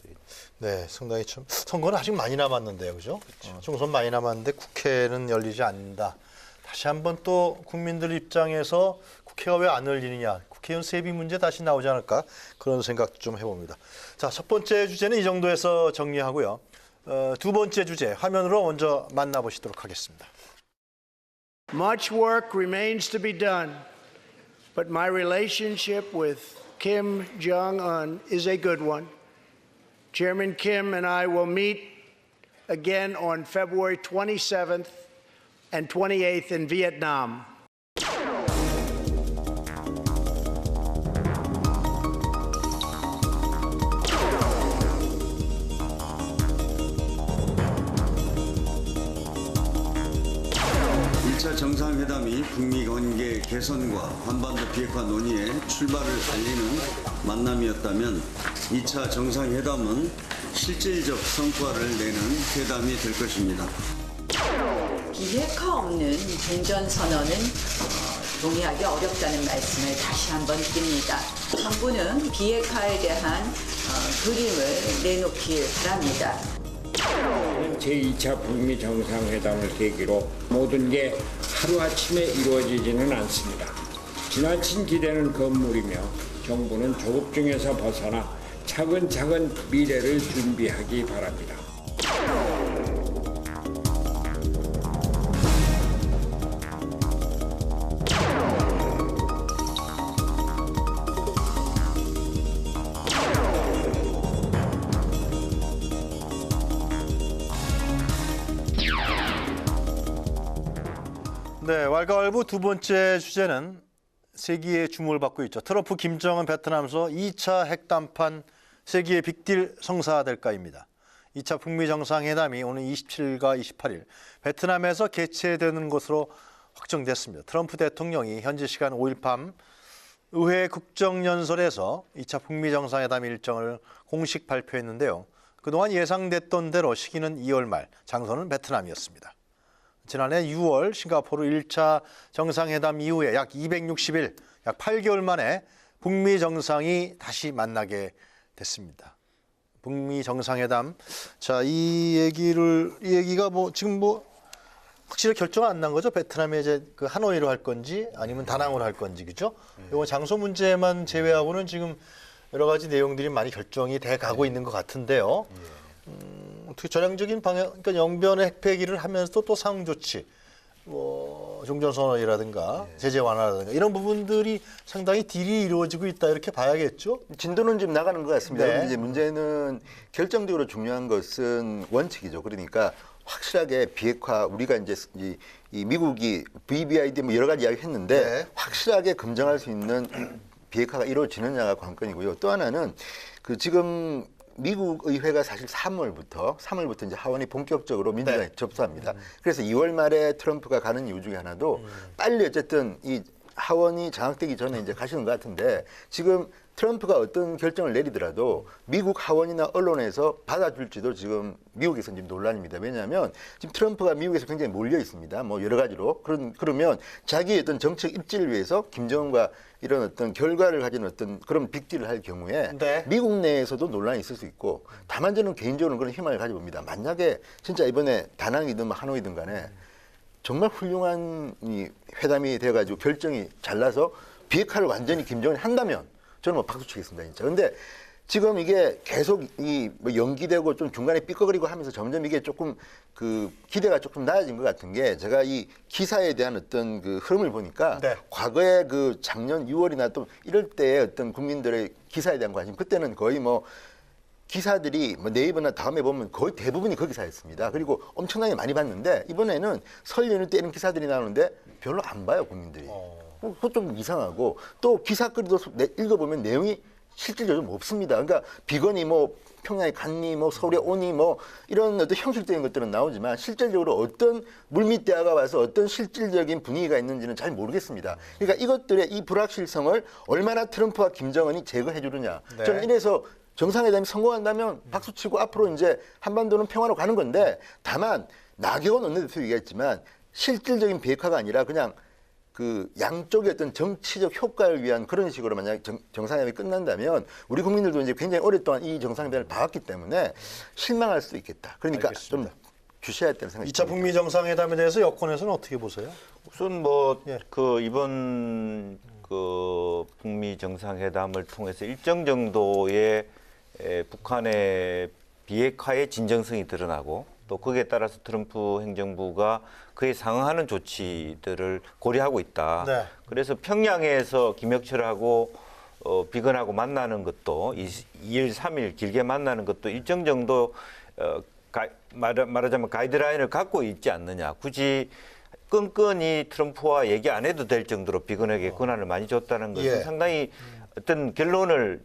네, 상당히 참 선거는 아직 많이 남았는데요, 그죠? 총선 많이 남았는데 국회는 열리지 않는다. 다시 한번 또 국민들 입장에서 국회가 왜 안 열리느냐, 국회의원 세비 문제 다시 나오지 않을까 그런 생각도 좀 해봅니다. 자, 첫 번째 주제는 이 정도에서 정리하고요. 두 번째 주제 화면으로 먼저 만나보시도록 하겠습니다. Much work remains to be done, but my relationship with Kim Jong-un is a good one. Chairman Kim and I will meet again on February 27th and 28th in Vietnam. 일차 정상회담이 북미 관계 개선과 한반도 비핵화 논의의 출발을 알리는 만남이었다면 2차 정상회담은 실질적 성과를 내는 회담이 될 것입니다. 비핵화 없는 종전선언은 동의하기 어렵다는 말씀을 다시 한번 드립니다. 정부는 비핵화에 대한 그림을 내놓길 바랍니다. 제2차 북미 정상회담을 계기로 모든 게 하루아침에 이루어지지는 않습니다. 지나친 기대는 건물이며 정부는 조급증에서 벗어나 차근차근 미래를 준비하기 바랍니다. 네, 왈가왈부 두 번째 주제는 세기의 주목을 받고 있죠. 트럼프 김정은 베트남서 2차 핵담판 세기의 빅딜 성사될까입니다. 2차 북미 정상회담이 오늘 27일과 28일 베트남에서 개최되는 것으로 확정됐습니다. 트럼프 대통령이 현지 시간 5일 밤 의회 국정연설에서 2차 북미 정상회담 일정을 공식 발표했는데요. 그동안 예상됐던 대로 시기는 2월 말, 장소는 베트남이었습니다. 지난해 6월 싱가포르 1차 정상회담 이후에 약 260일, 약 8개월 만에 북미 정상이 다시 만나게 됐습니다. 북미 정상회담. 자, 이 얘기가 지금 확실히 결정 안 난 거죠? 베트남에 이제 그 하노이로 할 건지 아니면 다낭으로 할 건지, 그죠? 이거 장소 문제만 제외하고는 지금 여러 가지 내용들이 많이 결정이 돼 가고 있는 것 같은데요. 어떻게 전향적인 방향, 그러니까 영변의 핵폐기를 하면서도 또 상응 조치, 종전선언이라든가 제재 완화라든가 이런 부분들이 상당히 딜이 이루어지고 있다 이렇게 봐야겠죠. 진도는 지금 나가는 것 같습니다. 네. 그런데 이제 문제는 결정적으로 중요한 것은 원칙이죠. 그러니까 확실하게 비핵화 우리가 이제 이 미국이 VBID 뭐 여러 가지 이야기 했는데 네. 확실하게 검증할 수 있는 비핵화가 이루어지느냐가 관건이고요. 또 하나는 그 지금 미국 의회가 사실 3월부터 이제 하원이 본격적으로 민주당에 접수합니다. 그래서 2월 말에 트럼프가 가는 이유 중에 하나도 빨리 어쨌든 이 하원이 장악되기 전에 이제 가시는 것 같은데 지금 트럼프가 어떤 결정을 내리더라도 미국 하원이나 언론에서 받아줄지도 지금 미국에서 지금 논란입니다. 왜냐하면 지금 트럼프가 미국에서 굉장히 몰려 있습니다. 뭐 여러 가지로. 그러면 자기의 어떤 정책 입지를 위해서 김정은과 이런 어떤 결과를 가진 어떤 그런 빅딜을 할 경우에 네. 미국 내에서도 논란이 있을 수 있고 다만 저는 개인적으로는 그런 희망을 가져봅니다. 만약에 진짜 이번에 다낭이든 뭐 하노이든 간에 정말 훌륭한 이 회담이 돼가지고 결정이 잘 나서 비핵화를 완전히 김정은이 한다면 저는 뭐 박수 치겠습니다, 진짜. 근데 지금 이게 계속 뭐 연기되고 좀 중간에 삐걱거리고 하면서 점점 이게 조금 그 기대가 조금 낮아진 것 같은 게 제가 이 기사에 대한 어떤 그 흐름을 보니까 네. 과거에 그 작년 6월이나 또 이럴 때 어떤 국민들의 기사에 대한 관심 그때는 거의 뭐 기사들이 뭐 네이버나 다음에 보면 거의 대부분이 그 기사였습니다. 그리고 엄청나게 많이 봤는데 이번에는 설 연휴 때 이런 기사들이 나오는데 별로 안 봐요, 국민들이. 그거 좀 이상하고 또 기사거리도 읽어보면 내용이 실질적으로 좀 없습니다. 그러니까 비건이 뭐 평양에 갔니, 뭐 서울에 오니, 뭐 이런 어떤 형식적인 것들은 나오지만 실질적으로 어떤 물밑대화가 와서 어떤 실질적인 분위기가 있는지는 잘 모르겠습니다. 그러니까 이것들의 이 불확실성을 얼마나 트럼프와 김정은이 제거해 주느냐. 네. 저는 이래서 정상회담이 성공한다면 박수치고 앞으로 이제 한반도는 평화로 가는 건데 다만 나경원 원내대표 얘기했지만 실질적인 비핵화가 아니라 그냥 그 양쪽의 어떤 정치적 효과를 위한 그런 식으로 만약 정상회담이 끝난다면 우리 국민들도 이제 굉장히 오랫동안 이 정상회담을 봐왔기 때문에 실망할 수도 있겠다. 그러니까 알겠습니다. 좀 주셔야 된다는 생각이 2차 듭니다. 북미 정상회담에 대해서 여권에서는 어떻게 보세요? 우선 뭐 예. 그 이번 그 북미 정상회담을 통해서 일정 정도의 북한의 비핵화의 진정성이 드러나고 또 거기에 따라서 트럼프 행정부가 그에 상응하는 조치들을 고려하고 있다. 네. 그래서 평양에서 김혁철하고 비건하고 만나는 것도 2일, 3일 길게 만나는 것도 일정 정도 말하자면 가이드라인을 갖고 있지 않느냐. 굳이 끈끈이 트럼프와 얘기 안 해도 될 정도로 비건에게 권한을 많이 줬다는 것은 예. 상당히 어떤 결론을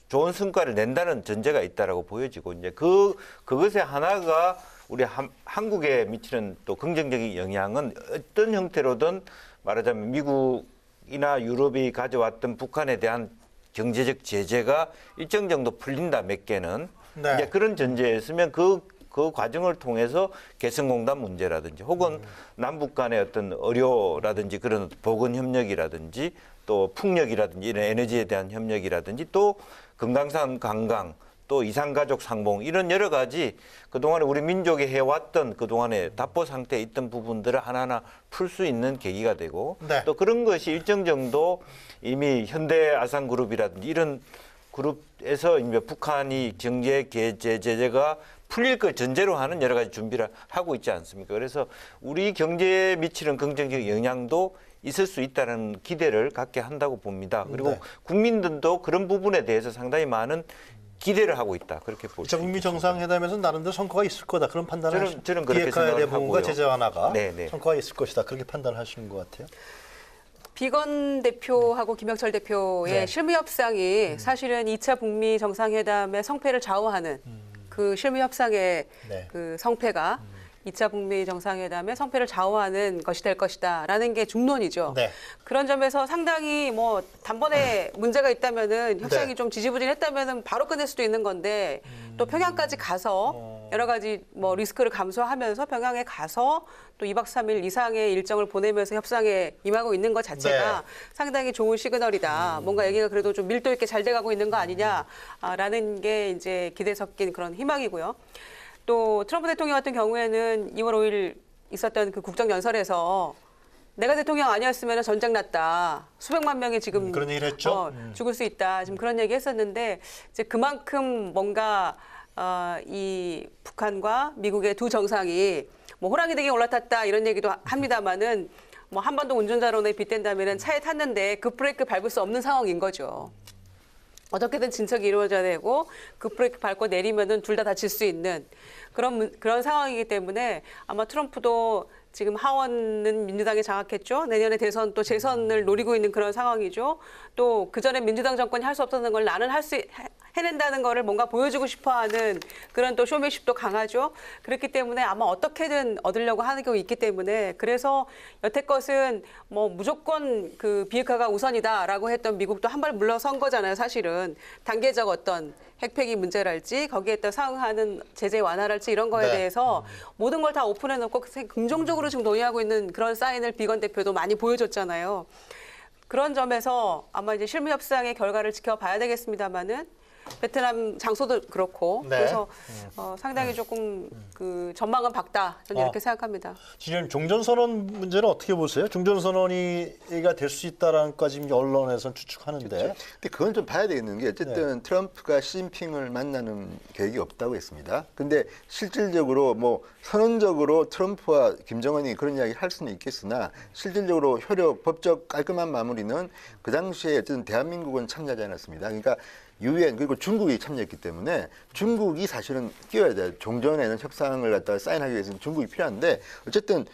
좋은 성과를 낸다는 전제가 있다라고 보여지고 이제 그것의 하나가 우리 한국에 미치는 또 긍정적인 영향은 어떤 형태로든 말하자면 미국이나 유럽이 가져왔던 북한에 대한 경제적 제재가 일정 정도 풀린다 몇 개는 네. 이제 그런 전제였으면 그 과정을 통해서 개성공단 문제라든지 혹은 남북 간의 어떤 의료라든지 그런 보건 협력이라든지 또 풍력이라든지 이런 에너지에 대한 협력이라든지 또 금강산 관광 또 이산가족 상봉 이런 여러 가지 그동안에 우리 민족이 해왔던 그동안에 답보 상태에 있던 부분들을 하나하나 풀 수 있는 계기가 되고 네. 또 그런 것이 일정 정도 이미 현대아산그룹이라든지 이런 그룹에서 이제 북한이 경제 제재가 풀릴 걸 전제로 하는 여러 가지 준비를 하고 있지 않습니까? 그래서 우리 경제에 미치는 긍정적 영향도 있을 수 있다는 기대를 갖게 한다고 봅니다. 그리고 네. 국민들도 그런 부분에 대해서 상당히 많은 기대를 하고 있다. 그렇게 볼 수 2차 북미 있습니다. 정상회담에서 나름대로 성과가 있을 거다. 그런 판단을 저는 그렇게 비핵화의 생각을 대부분과 하고요. 제재 완화가 네. 성과가 있을 것이다. 그렇게 판단하시는 것 같아요. 비건 대표하고 김혁철 대표의 네. 실무 협상이 사실은 2차 북미 정상회담의 성패를 좌우하는 그 실무 협상의 네. 그 성패가 2차 북미 정상회담의 성패를 좌우하는 것이 될 것이다라는 게 중론이죠. 네. 그런 점에서 상당히 뭐 단번에 문제가 있다면은 협상이 네. 좀 지지부진했다면은 바로 끝낼 수도 있는 건데 또 평양까지 가서 여러 가지 뭐 리스크를 감수하면서 평양에 가서 또 2박 3일 이상의 일정을 보내면서 협상에 임하고 있는 것 자체가 네. 상당히 좋은 시그널이다. 뭔가 얘기가 그래도 좀 밀도 있게 잘 돼가고 있는 거 아니냐라는 게 이제 기대 섞인 그런 희망이고요. 또 트럼프 대통령 같은 경우에는 2월 5일 있었던 그 국정연설에서 내가 대통령 아니었으면 전쟁 났다. 수백만 명이 지금 그런 얘기를 했죠. 죽을 수 있다. 지금 그런 얘기 했었는데 이제 그만큼 뭔가 이 북한과 미국의 두 정상이 뭐 호랑이 등에 올라탔다 이런 얘기도 합니다만은 뭐 한반도 운전자론에 빗댄다면은 차에 탔는데 그 브레이크 밟을 수 없는 상황인 거죠. 어떻게든 진척이 이루어져야 되고 그 브레이크 밟고 내리면은 둘 다 다칠 수 있는 그런 상황이기 때문에 아마 트럼프도 지금 하원은 민주당이 장악했죠. 내년에 대선 또 재선을 노리고 있는 그런 상황이죠. 또 그전에 민주당 정권이 할 수 없었던 걸 나는 해낸다는 거를 뭔가 보여주고 싶어하는 그런 또 쇼맨십도 강하죠. 그렇기 때문에 아마 어떻게든 얻으려고 하는 게 있기 때문에 그래서 여태껏은 뭐 무조건 그 비핵화가 우선이다라고 했던 미국도 한 발 물러선 거잖아요. 사실은 단계적 어떤 핵폐기 문제랄지 거기에 또 상응하는 제재 완화랄지 이런 거에 네. 대해서 모든 걸 다 오픈해놓고 긍정적으로 지금 논의하고 있는 그런 사인을 비건 대표도 많이 보여줬잖아요. 그런 점에서 아마 이제 실무 협상의 결과를 지켜봐야 되겠습니다만은 베트남 장소도 그렇고 네. 그래서 상당히 조금 그 전망은 밝다 저는 이렇게 생각합니다. 지금 종전선언 문제는 어떻게 보세요? 종전선언이가 될 수 있다라는 것까지 언론에서는 추측하는데. 근데 그건 좀 봐야 되겠는 게 어쨌든 트럼프가 시진핑을 만나는 계획이 없다고 했습니다. 근데 실질적으로 뭐 선언적으로 트럼프와 김정은이 그런 이야기 할 수는 있겠으나 실질적으로 효력, 법적 깔끔한 마무리는 그 당시에 어쨌든 대한민국은 참여하지 않았습니다. 그러니까 유엔 그리고 중국이 참여했기 때문에 중국이 사실은 끼워야 돼요. 종전에는 협상을 갖다가 사인하기 위해서는 중국이 필요한데 어쨌든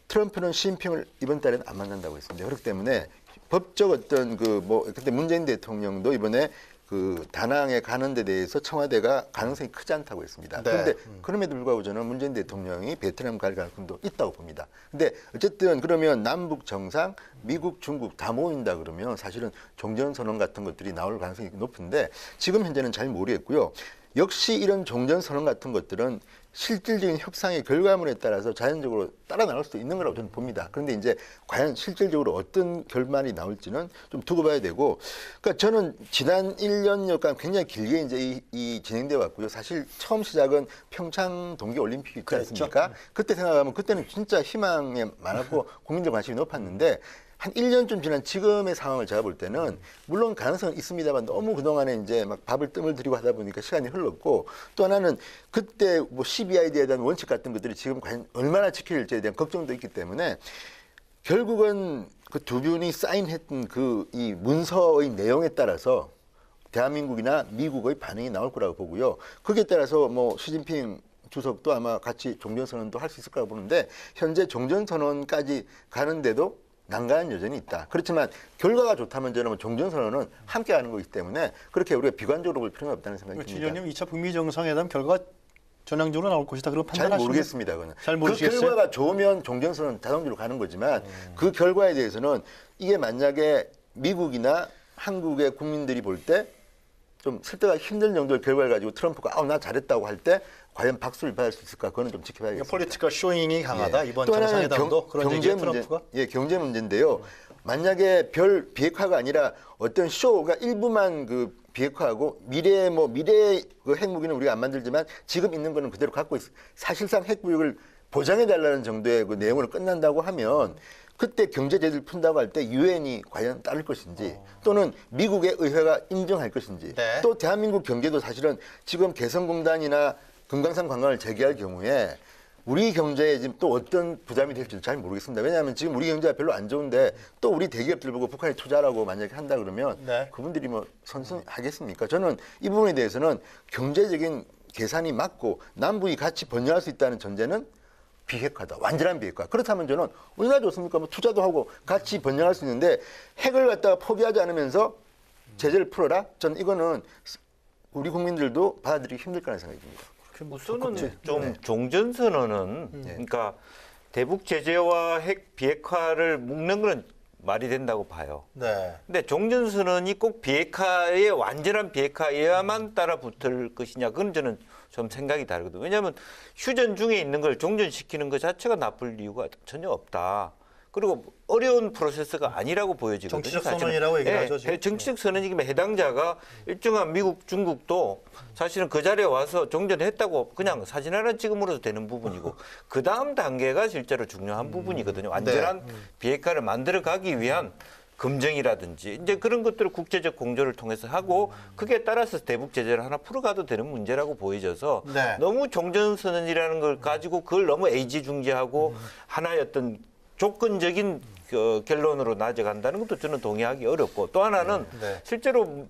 트럼프는 시진핑을 이번 달에는 안 만난다고 했습니다. 그렇기 때문에 법적 어떤 그때 문재인 대통령도 이번에 그 다낭에 가는 데 대해서 청와대가 가능성이 크지 않다고 했습니다. 네. 그런데 그럼에도 불구하고 저는 문재인 대통령이 베트남 갈 가능성도 있다고 봅니다. 근데 어쨌든 그러면 남북 정상, 미국, 중국 다 모인다 그러면 사실은 종전선언 같은 것들이 나올 가능성이 높은데 지금 현재는 잘 모르겠고요. 역시 이런 종전선언 같은 것들은 실질적인 협상의 결과물에 따라서 자연적으로 따라 나올 수도 있는 거라고 저는 봅니다. 그런데 이제 과연 실질적으로 어떤 결말이 나올지는 좀 두고 봐야 되고, 그러니까 저는 지난 1년여간 굉장히 길게 이제 이 진행되어 왔고요. 사실 처음 시작은 평창 동계올림픽이 있지 않습니까? 그때 생각하면 그때는 진짜 희망이 많았고 국민들 관심이 높았는데 한 1년쯤 지난 지금의 상황을 제가 볼 때는 물론 가능성은 있습니다만 너무 그동안에 이제 막 밥을 뜸을 들이고 하다 보니까 시간이 흘렀고 또 하나는 그때 뭐 CBID에 대한 원칙 같은 것들이 지금 과연 얼마나 지켜질지에 대한 걱정도 있기 때문에 결국은 그 두 분이 사인했던 그 이 문서의 내용에 따라서 대한민국이나 미국의 반응이 나올 거라고 보고요. 거기에 따라서 뭐 시진핑 주석도 아마 같이 종전선언도 할 수 있을 거라고 보는데 현재 종전선언까지 가는데도 난관은 여전히 있다. 그렇지만 결과가 좋다면 저는 종전선언은 함께 하는 거기 때문에 그렇게 우리가 비관적으로 볼 필요는 없다는 생각이 듭니다. 진 의원님 2차 북미 정상회담 결과가 전향적으로 나올 것이다. 그런 잘 판단하시면 모르겠습니다. 그거는. 잘 그 모르시겠어요? 결과가 좋으면 종전선언 자동적으로 가는 거지만 그 결과에 대해서는 이게 만약에 미국이나 한국의 국민들이 볼 때 좀 설득하기 힘든 정도의 결과를 가지고 트럼프가 나 잘했다고 할 때 과연 박수를 받을 수 있을까? 그거는 좀 지켜봐야겠습니다. 그러니까 폴리티컬 쇼잉이 강하다. 예. 이번 또 하나는 정상회담도 그런 얘기에 트럼프가? 예, 경제 문제인데요. 만약에 별 비핵화가 아니라 어떤 쇼가 일부만 그 비핵화하고 미래의 그 핵무기는 우리가 안 만들지만 지금 있는 거는 그대로 갖고 사실상 핵무역을 보장해 달라는 정도의 그 내용으로 끝난다고 하면 그때 경제 제재를 푼다고 할 때 유엔이 과연 따를 것인지 또는 미국의 의회가 인정할 것인지 네. 또 대한민국 경제도 사실은 지금 개성공단이나 금강산 관광을 재개할 경우에 우리 경제에 지금 또 어떤 부담이 될지도 잘 모르겠습니다. 왜냐하면 지금 우리 경제가 별로 안 좋은데 또 우리 대기업들 보고 북한에 투자라고 만약에 한다 그러면 네. 그분들이 뭐 선순하겠습니까? 저는 이 부분에 대해서는 경제적인 계산이 맞고 남북이 같이 번영할 수 있다는 전제는 비핵화다. 완전한 비핵화. 그렇다면 저는 얼마나 좋습니까? 뭐 투자도 하고 같이 번영할 수 있는데 핵을 갖다가 포기하지 않으면서 제재를 풀어라? 저는 이거는 우리 국민들도 받아들이기 힘들 거라는 생각이 듭니다. 우선은 좀 종전선언은 그러니까 대북 제재와 핵 비핵화를 묶는 건 말이 된다고 봐요. 네. 근데 종전선언이 꼭 비핵화의 완전한 비핵화에야만 따라 붙을 것이냐 그건 저는 좀 생각이 다르거든요. 왜냐하면 휴전 중에 있는 걸 종전시키는 것 자체가 나쁠 이유가 전혀 없다. 그리고 어려운 프로세스가 아니라고 보여지거든요. 정치적 사실은. 선언이라고 얘기를 예, 하죠, 지금. 정치적 선언이기면 해당자가 일정한 미국, 중국도 사실은 그 자리에 와서 종전했다고 그냥 사진 하나 찍음으로도 되는 부분이고 그 다음 단계가 실제로 중요한 부분이거든요. 완전한 비핵화를 만들어가기 위한 검증이라든지 이제 그런 것들을 국제적 공조를 통해서 하고 그게 따라서 대북 제재를 하나 풀어가도 되는 문제라고 보여져서 네. 너무 종전선언이라는 걸 가지고 그걸 너무 애지중지하고 하나의 어떤 조건적인 그 결론으로 나아간다는 것도 저는 동의하기 어렵고 또 하나는 네. 실제로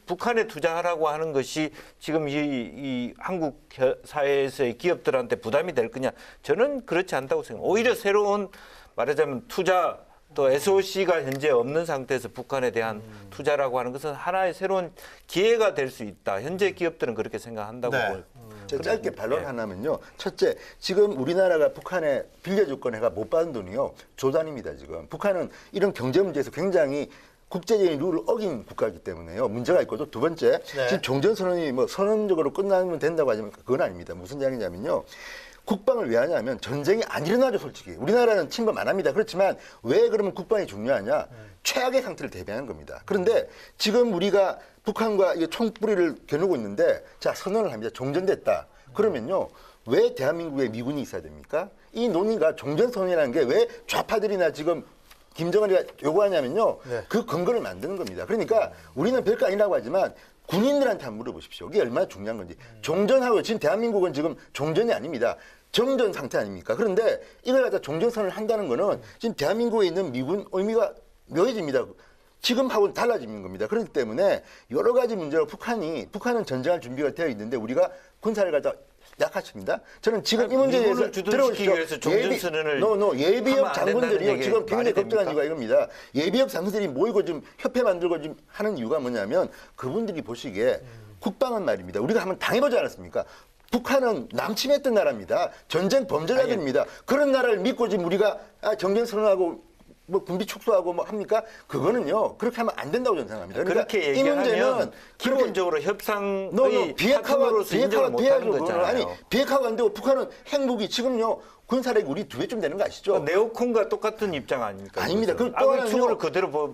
북한에 투자하라고 하는 것이 지금 이 한국 사회에서의 기업들한테 부담이 될 거냐 저는 그렇지 않다고 생각합니다. 오히려 새로운 말하자면 투자 또 SOC가 현재 없는 상태에서 북한에 대한 투자라고 하는 것은 하나의 새로운 기회가 될 수 있다. 현재 기업들은 그렇게 생각한다고 네. 보여요. 제가 짧게 반론 하나면요. 첫째, 지금 우리나라가 북한에 빌려줄 건 해가 못 받은 돈이요. 조단입니다, 지금. 북한은 이런 경제 문제에서 굉장히 국제적인 룰을 어긴 국가이기 때문에요. 문제가 있고 또 두 번째, 네. 지금 종전선언이 뭐 선언적으로 끝나면 된다고 하지만 그건 아닙니다. 무슨 이야기냐면요. 국방을 왜 하냐면 전쟁이 안 일어나죠, 솔직히. 우리나라는 침범 안 합니다. 그렇지만 왜 그러면 국방이 중요하냐? 최악의 상태를 대비하는 겁니다. 그런데 지금 우리가 북한과 이게 총뿌리를 겨누고 있는데 자, 선언을 합니다. 종전됐다. 그러면요. 왜 대한민국에 미군이 있어야 됩니까? 이 논의가 종전선언이라는 게 왜 좌파들이나 지금 김정은이가 요구하냐면요. 네. 그 근거를 만드는 겁니다. 그러니까 우리는 별거 아니라고 하지만 군인들한테 한번 물어보십시오. 이게 얼마나 중요한 건지. 종전하고 지금 대한민국은 지금 종전이 아닙니다. 정전 상태 아닙니까? 그런데 이걸 갖다 종전선언을 한다는 거는 지금 대한민국에 있는 미군 의미가 묘해집니다. 지금하고는 달라지는 겁니다. 그렇기 때문에 여러 가지 문제로 북한은 전쟁할 준비가 되어 있는데 우리가 군사를 갖다 약화시킵니다. 저는 지금 이 문제에 대해서 주둔시키기 위해서 종전선언을 예비역 장군들이요. 지금 굉장히 말이 걱정한 됩니까? 이유가 이겁니다. 예비역 장군들이 모이고 좀 협회 만들고 좀 하는 이유가 뭐냐면 그분들이 보시기에 국방은 말입니다. 우리가 한번 당해보지 않았습니까? 북한은 남침했던 나라입니다. 전쟁 범죄자들입니다. 그런 나라를 믿고 지금 우리가 정전선언하고 뭐 군비 축소하고 뭐 합니까? 그거는요. 그렇게 하면 안 된다고 저는 생각합니다. 그러니까 그렇게 이 얘기하면 문제는 기본적으로 협상의 비핵화가 파트너로서 인정을 못하는 거잖아요. 아니 비핵화가 안 되고 북한은 핵무기 지금요 군사력이 우리 2배쯤 되는 거 아시죠? 네오콘과 똑같은 입장 아닙니까? 아닙니다. 그것은? 그럼 또 하나는요. 축을 그대로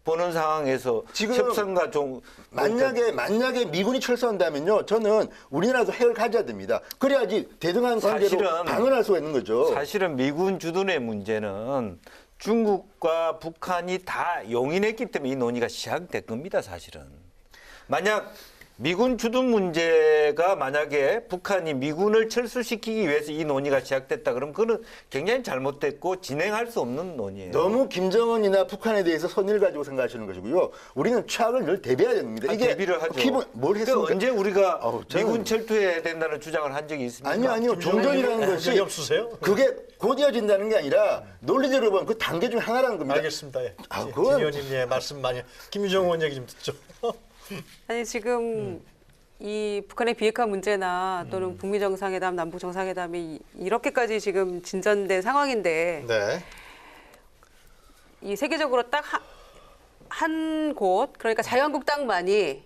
보는 상황에서 지금 협상과 좀 만약에 미군이 철수한다면요, 저는 우리나라도 핵을 가져야 됩니다. 그래야지 대등한 관계로 사실은 방어할 수가 있는 거죠. 사실은 미군 주둔의 문제는 중국과 북한이 다 용인했기 때문에 이 논의가 시작된 겁니다, 사실은. 만약 미군 주둔 문제가 만약에 북한이 미군을 철수시키기 위해서 이 논의가 시작됐다 그러면 그건 굉장히 잘못됐고 진행할 수 없는 논의예요. 너무 김정은이나 북한에 대해서 선의를 가지고 생각하시는 것이고요. 우리는 최악을 늘 대비해야 됩니다. 이게 대비를 하죠. 기본 뭘 했습니까? 언제 우리가 저는- 미군 철퇴해야 된다는 주장을 한 적이 있습니까? 아니요. 종전이라는 것이 적이 없으세요? 그게 곧 이어진다는 게 아니라 논리대로 보면 그 단계 중 하나라는 겁니다. 알겠습니다. 예. 김 그건- 의원님 예, 말씀 많이. 김유정 의원 얘기 좀 듣죠. 아니 지금 이 북한의 비핵화 문제나 또는 북미 정상회담, 남북 정상회담이 이렇게까지 지금 진전된 상황인데 네. 이 세계적으로 딱 한 곳, 그러니까 자유한국당만이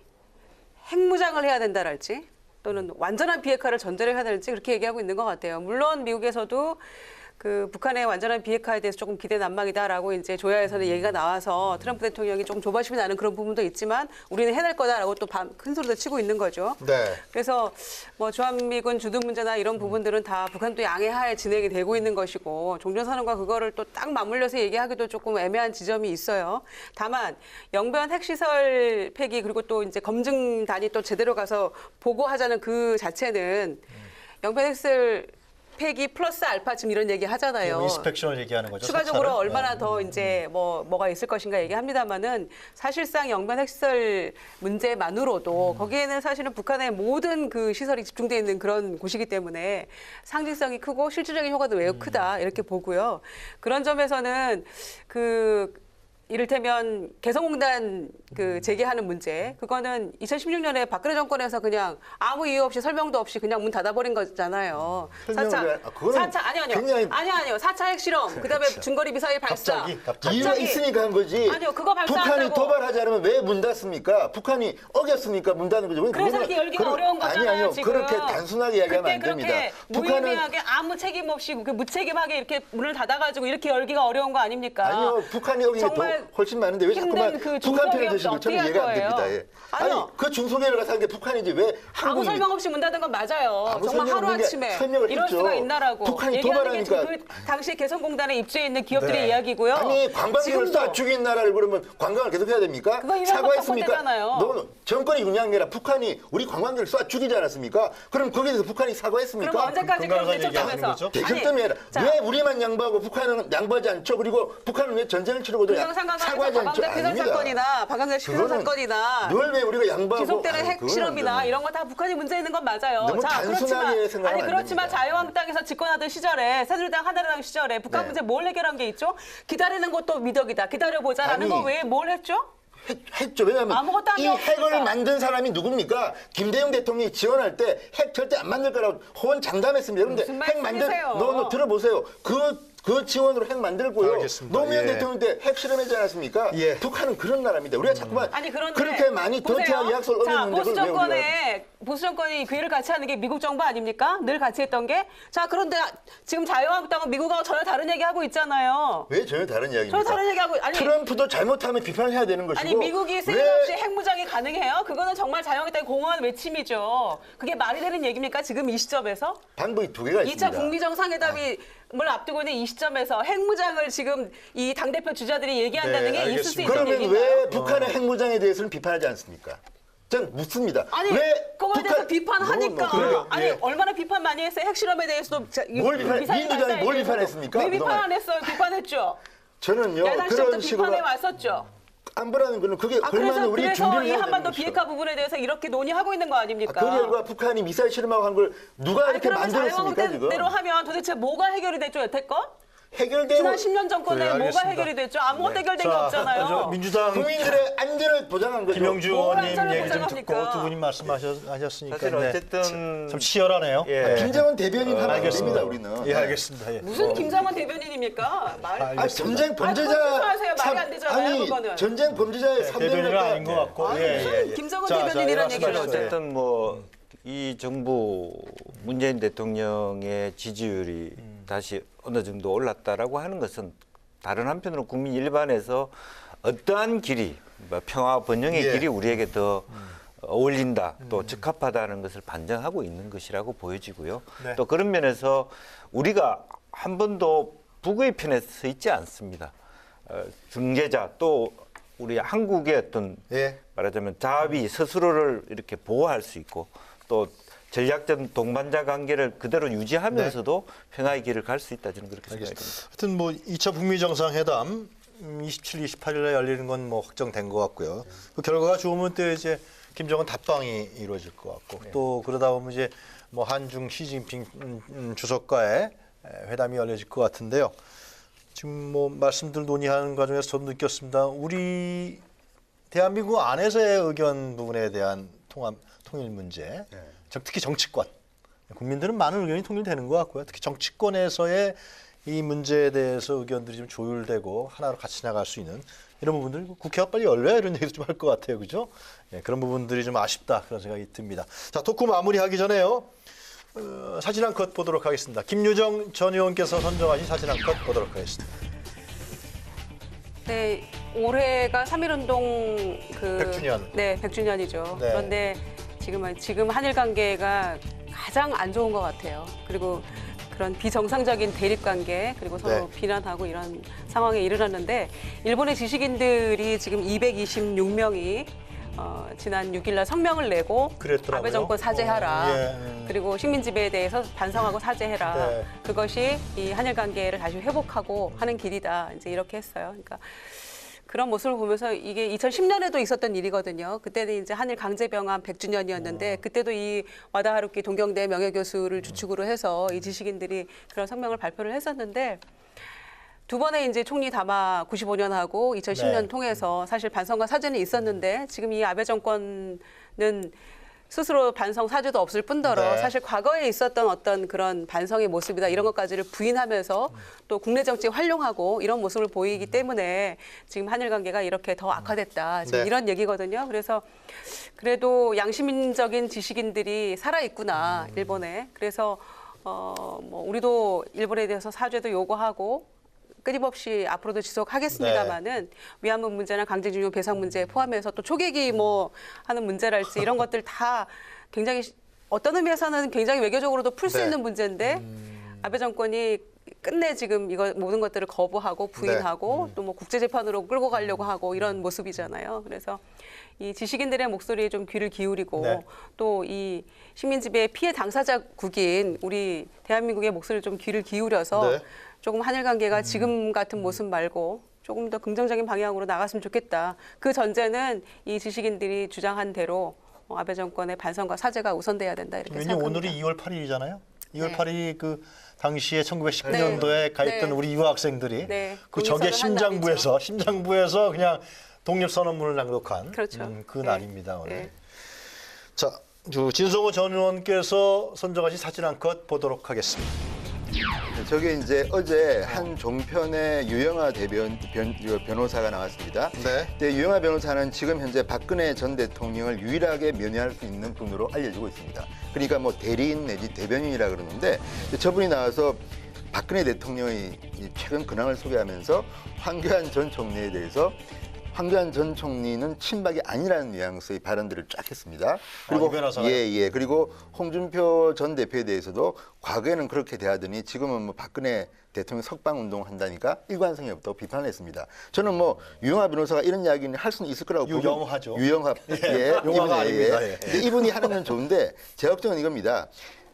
핵무장을 해야 된다랄지 또는 완전한 비핵화를 전제를 해야 될지 그렇게 얘기하고 있는 것 같아요. 물론 미국에서도 그 북한의 완전한 비핵화에 대해서 조금 기대 난망이다라고 이제 조야에서는 얘기가 나와서 트럼프 대통령이 조금 조바심이 나는 그런 부분도 있지만 우리는 해낼 거다라고 또 큰 소리도 치고 있는 거죠. 네. 그래서 뭐 주한미군 주둔 문제나 이런 부분들은 다 북한도 양해하에 진행이 되고 있는 것이고 종전선언과 그거를 또 딱 맞물려서 얘기하기도 조금 애매한 지점이 있어요. 다만 영변 핵시설 폐기 그리고 또 이제 검증단이 또 제대로 가서 보고하자는 그 자체는 영변 핵시설 폐기 플러스 알파 지금 이런 얘기 하잖아요. 인스펙션을 얘기하는 거죠. 추가적으로 사찰을. 얼마나 네. 더 이제 뭐가 있을 것인가 얘기합니다만은 사실상 영변 핵시설 문제만으로도 거기에는 사실은 북한의 모든 그 시설이 집중되어 있는 그런 곳이기 때문에 상징성이 크고 실질적인 효과도 매우 크다 이렇게 보고요. 그런 점에서는 이를테면 개성공단 그 제기하는 문제 그거는 2016년에 박근혜 정권에서 그냥 아무 이유 없이 설명도 없이 그냥 문 닫아버린 거잖아요. 그거는 굉장히 4차 핵실험 그다음에 중거리 미사일 발사 갑자기. 이유가 있으니까 한 거지. 아니요, 그거 발사한다고. 북한이 도발하지 않으면 왜 문 닫습니까? 북한이 어겼으니까 문 닫는 거죠. 그래서 이렇게 열기가 어려운 거잖아요. 아니요. 지금. 그렇게 단순하게 이야기하면 안 됩니다. 그렇게 무의미하게 아무 책임 없이 무책임하게 이렇게 문을 닫아가지고 이렇게 열기가 어려운 거 아닙니까? 아니요. 북한이 여기 정말 힘든 훨씬 많은데 왜 자꾸만 그 북한 편을 중소기업도 드시고 저는 어떻게 이해가 안 할 거예요? 됩니다. 예. 아니요. 아니 그 중소기업을 가서 하는데 북한이 이제 왜 아무 한국이 설명 없이 문 닫은 건 맞아요. 아무 정말 설명 없는 게 하루아침에 설명을 이럴 했죠. 수가 있나라고. 북한이 얘기하는 게 지금 도발하니까. 그 당시 개성공단에 입주해 있는 기업들의 네. 이야기고요. 아니 관광객을 지금도. 쏴 죽인 나라를 그러면 관광을 계속 해야 됩니까? 그거 이런 거 바꿨대잖아요. 너 정권이 중요한 게 아니라 북한이 우리 관광객을 쏴 죽이지 않았습니까? 그럼 거기에 대해서 북한이 사과했습니까? 그럼 언제까지 그런 건강한 얘기하는 대척점에서 거죠? 대결점이 아니라 왜 우리만 양보하고 북한은 양보하지 않죠? 그리고 북한은 왜 전쟁을 치르고도 금강산관에서 사과하지 않죠? 박광재 폐살 사건이나 박광재 피살 그거는 사건이나 늘 왜 우리가 양보하고 지속되는 아니, 핵 그거는 실험이나 좀- 이런 거 다 북한이 문제 있는 건 맞아요. 너무 단순하게 생각하면 아니 안 그렇지만 됩니다. 자유한국당에서 집권하던 시절에 새누리당 한나라당 시절에 북한 네. 문제 뭘 해결한 게 있죠? 기다리는 것도 미덕이다. 기다려보자라는 아니, 거 외에 뭘 했죠? 했죠. 왜냐하면 아무것도 안 이 해왔으니까. 핵을 만든 사람이 누굽니까? 김대중 대통령이 지원할 때 핵 절대 안 만들 거라고 호언장담했습니다. 그런데 무슨 핵 만들 말씀이세요? 너 들어보세요. 그 지원으로 핵 만들고요. 알겠습니다. 노무현 예. 대통령 때 핵 실험하지 않았습니까? 예. 북한은 그런 나라입니다. 우리가 자꾸만 아니 그런데 그렇게 많이 던티하게 약속을 자, 얻었는데 그걸 왜 우리가 보수 정권이 기회를 같이 하는 게 미국 정부 아닙니까? 늘 같이 했던 게. 자, 그런데 지금 자유한국당은 미국하고 전혀 다른 얘기 하고 있잖아요. 왜 전혀 다른 이야기입니까? 전혀 다른 얘기 하고 아니 트럼프도 잘못하면 비판을 해야 되는 것이고 아니 미국이 쓸데없이 핵무장이 가능해요? 그거는 정말 자유한국당의 공허한 외침이죠. 그게 말이 되는 얘기입니까? 지금 이 시점에서? 방법이 두 개가 있습니다. 2차 북미 정상회담이 뭘 앞두고 있는 이 시점에서 핵무장을 지금 이 당대표 주자들이 얘기한다는 네, 게 있을 수 알겠습니다. 있는 그러면 얘기인가요? 왜 북한의 핵무장에 대해서는 비판하지 않습니까? 전 묻습니다. 아니 왜 그거에 대해서 북한- 비판하니까 그래요. 아니 예. 얼마나 비판 많이 했어요. 핵실험에 대해서도 뭘 비판- 민주당이 뭘 비판했습니까? 왜 비판 그동안? 안 했어요? 비판했죠. 저는요 야당 시절도 그런 식으로 비판해 왔었죠. 안보라는 거는 그게 아, 얼마나 우리 그래서 준비를 이 해야 한반도 되는 비핵화 것이죠. 부분에 대해서 이렇게 논의하고 있는 거 아닙니까? 그 결과 북한이 미사일 실험하고 한 걸 누가 아니, 이렇게 그러면 만들었습니까 지금? 자유한국대로 하면 도대체 뭐가 해결이 됐죠 여태껏? 해결되고 지난 10년 정권에 그래, 뭐가 알겠습니다. 해결이 됐죠? 아무것도 네. 해결된 게 없잖아요. 민주당 국민들의 안전을 보장한 거죠. 김영주 뭐가 의원님 안전을 얘기 좀 보장합니까? 듣고 두 분이 말씀하셨으니까 사실 어쨌든 참 치열하네요. 예. 김정은 대변인 하면 안 알겠습니다. 됩니다 우리는. 예, 알겠습니다. 예. 무슨 김정은 대변인입니까? 아니 전쟁 범죄자 하세요. 말이 안 되잖아요, 아니 그거는. 전쟁 범죄자의 대변인은 선배를 아닌 것 같고. 아니, 예, 무슨 예, 예. 김정은 자, 대변인이라는 자, 얘기를 말씀하세요. 어쨌든 뭐 이 정부 문재인 대통령의 지지율이 다시 어느 정도 올랐다라고 하는 것은 다른 한편으로 국민 일반에서 어떠한 길이 뭐 평화 번영의 예. 길이 우리에게 더 어울린다 또 적합하다는 것을 반증하고 있는 것이라고 보여지고요. 네. 또 그런 면에서 우리가 한 번도 북의 편에 서 있지 않습니다. 중재자 또 우리 한국의 어떤 예. 말하자면 자위 스스로를 이렇게 보호할 수 있고 또 전략적 동반자 관계를 그대로 유지하면서도 평화의 길을 갈 수 있다 저는 그렇게 생각합니다. 하여튼 뭐 2차 북미 정상회담 27, 28일에 열리는 건 뭐 확정된 것 같고요. 그 결과가 좋으면 또 이제 김정은 답방이 이루어질 것 같고 또 그러다 보면 이제 뭐 한중 시진핑 주석과의 회담이 열려질 것 같은데요. 지금 뭐 말씀들 논의하는 과정에서 저도 느꼈습니다. 우리 대한민국 안에서의 의견 부분에 대한 통일 문제, 특히 정치권, 국민들은 많은 의견이 통일되는 것 같고요. 특히 정치권에서의 이 문제에 대해서 의견들이 좀 조율되고 하나로 같이 나갈 수 있는 이런 부분들 국회가 빨리 열려야 이런 얘기도 좀 할 것 같아요, 그죠? 예, 그런 부분들이 좀 아쉽다 그런 생각이 듭니다. 자, 토크 마무리하기 전에요. 사진 한 컷 보도록 하겠습니다. 김유정 전 의원께서 선정하신 사진 한 컷 보도록 하겠습니다. 네, 올해가 3.1운동 100주년. 네, 100주년이죠. 네. 그런데 지금 한일 관계가 가장 안 좋은 것 같아요. 그리고 그런 비정상적인 대립 관계 그리고 서로 네. 비난하고 이런 상황에 이르렀는데 일본의 지식인들이 지금 226명이 지난 6일날 성명을 내고 그랬더라고요. 아베 정권 사죄하라. 예. 그리고 식민 지배에 대해서 반성하고 사죄해라. 네. 그것이 이 한일 관계를 다시 회복하고 하는 길이다. 이제 이렇게 했어요. 그러니까 그런 모습을 보면서 이게 2010년에도 있었던 일이거든요. 그때는 이제 한일 강제병합 100주년이었는데 그때도 이 와다 하루키 동경대 명예교수를 주축으로 해서 이 지식인들이 그런 성명을 발표를 했었는데 두 번의 이제 총리 담화 95년하고 2010년 네. 통해서 사실 반성과 사죄는 있었는데 지금 이 아베 정권은 스스로 반성 사죄도 없을 뿐더러 네. 사실 과거에 있었던 어떤 그런 반성의 모습이다 이런 것까지를 부인하면서 또 국내 정치에 활용하고 이런 모습을 보이기 때문에 지금 한일 관계가 이렇게 더 악화됐다 지금 네. 이런 얘기거든요. 그래서 그래도 양심적인 지식인들이 살아 있구나 일본에. 그래서 뭐 우리도 일본에 대해서 사죄도 요구하고 끊임없이 앞으로도 지속하겠습니다마는 위안부 문제나 강제징용 배상 문제 포함해서 또 초계기 뭐 하는 문제랄지 이런 것들 다 굉장히 어떤 의미에서는 굉장히 외교적으로도 풀 수 있는 문제인데 아베 정권이 끝내 지금 이거 모든 것들을 거부하고 부인하고 또 뭐 국제재판으로 끌고 가려고 하고 이런 모습이잖아요. 그래서 이 지식인들의 목소리에 좀 귀를 기울이고 또 이 식민지배 피해 당사자국인 우리 대한민국의 목소리를 좀 귀를 기울여서 조금 한일 관계가 지금 같은 모습 말고 조금 더 긍정적인 방향으로 나갔으면 좋겠다. 그 전제는 이 지식인들이 주장한 대로 아베 정권의 반성과 사죄가 우선돼야 된다 이렇게 왜냐면 생각합니다. 오늘이 2월 8일이잖아요. 2월 8일이 그 당시에 1919년도에 가 있던 우리 유학생들이 그 적의 심장부에서 그냥 독립선언문을 낭독한 그 날입니다. 오늘. 자, 진성호 전 의원께서 선정하신 사진 한 컷 보도록 하겠습니다. 저게 이제 어제 한 종편의 유영하 변호사가 나왔습니다. 근데 유영하 변호사는 지금 현재 박근혜 전 대통령을 유일하게 면회할 수 있는 분으로 알려지고 있습니다. 그러니까 뭐 대리인 내지 대변인이라 그러는데 저분이 나와서 박근혜 대통령의 최근 근황을 소개하면서 황교안 전 총리에 대해서 황교안 전 총리는 친박이 아니라는 뉘앙스의 발언들을 쫙 했습니다. 그리고 그리고 홍준표 전 대표에 대해서도 과거에는 그렇게 대하더니 지금은 뭐 박근혜 대통령 석방 운동을 한다니까 일관성이 없다고 비판을 했습니다. 저는 뭐 유영하 변호사가 이런 이야기는 할 수는 있을 거라고 보고 유영하죠. 용화가 아닙니다. 근데 이분이 하는 건 좋은데 제 걱정은 이겁니다.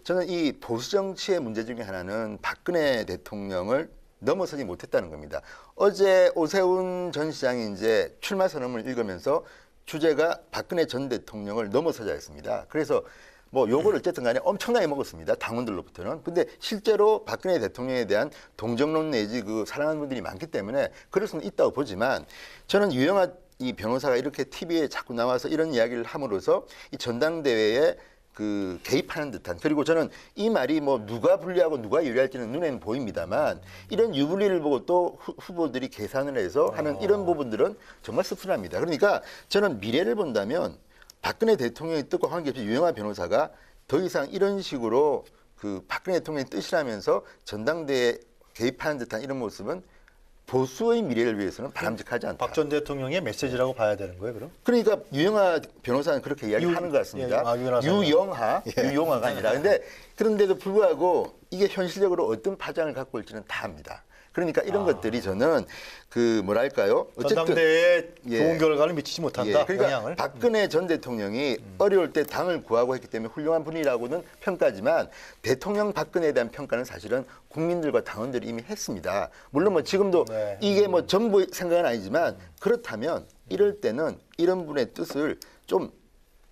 저는 이 보수 정치의 문제 중에 하나는 박근혜 대통령을 넘어서지 못했다는 겁니다. 어제 오세훈 전 시장이 이제 출마 선언을 읽으면서 주제가 박근혜 전 대통령을 넘어서자였습니다. 그래서 뭐 요거를 어쨌든 간에 엄청나게 먹었습니다. 당원들로부터는. 근데 실제로 박근혜 대통령에 대한 동정론 내지 그 사랑하는 분들이 많기 때문에 그럴 수는 있다고 보지만 저는 유영하 이 변호사가 이렇게 TV에 자꾸 나와서 이런 이야기를 함으로써 이 전당대회에 그 개입하는 듯한, 그리고 저는 이 말이 뭐 누가 불리하고 누가 유리할지는 눈에는 보입니다만 이런 유불리를 보고 또 후보들이 계산을 해서 하는 이런 부분들은 정말 씁쓸합니다. 그러니까 저는 미래를 본다면 박근혜 대통령의 뜻과 관계없이 유영하 변호사가 더 이상 이런 식으로 그 박근혜 대통령의 뜻이라면서 전당대회에 개입하는 듯한 이런 모습은 보수의 미래를 위해서는 바람직하지 않다. 박 전 대통령의 메시지라고 봐야 되는 거예요, 그럼? 그러니까 유영하 변호사는 그렇게 이야기하는 것 같습니다. 유영하가 아니라. 근데 그런데도 불구하고 이게 현실적으로 어떤 파장을 갖고 올지는 다 압니다. 그러니까 이런 것들이 저는 그 뭐랄까요? 어쨌든 전당대회에 좋은 결과를 미치지 못한다. 그러니까 영향을. 박근혜 전 대통령이 어려울 때 당을 구하고 했기 때문에 훌륭한 분이라고는 평가지만 대통령 박근혜에 대한 평가는 사실은 국민들과 당원들이 이미 했습니다. 물론 뭐 지금도 이게 뭐 전부 생각은 아니지만 그렇다면 이럴 때는 이런 분의 뜻을 좀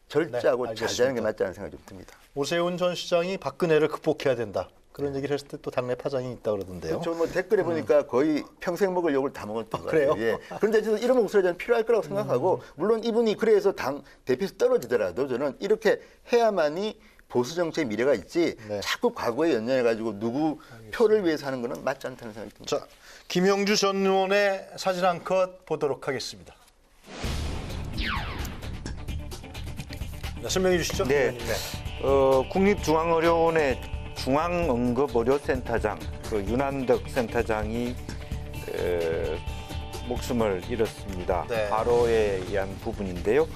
절제하고 자제하는 게 맞지 않은 생각이 좀 듭니다. 오세훈 전 시장이 박근혜를 극복해야 된다. 그런 얘기를 했을 때 또 당내 파장이 있다 그러던데요. 그렇죠. 뭐 댓글에 보니까 거의 평생 먹을 욕을 다 먹었던 것 그래요? 같아요. 예. 그런데 저는 이런 목소리가 저는 필요할 거라고 생각하고 물론 이분이 그래서 당 대표에서 떨어지더라도 저는 이렇게 해야만이 보수 정치의 미래가 있지 자꾸 과거에 연연해가지고 누구 표를 위해서 하는 거는 맞지 않다는 생각이 듭니다. 자, 김영주 전 의원의 사진 한 컷 보도록 하겠습니다. 설명해 주시죠. 네. 국립중앙의료원의 중앙응급의료센터장 윤한덕 센터장이 목숨을 잃었습니다. 과로에 의한 부분인데요.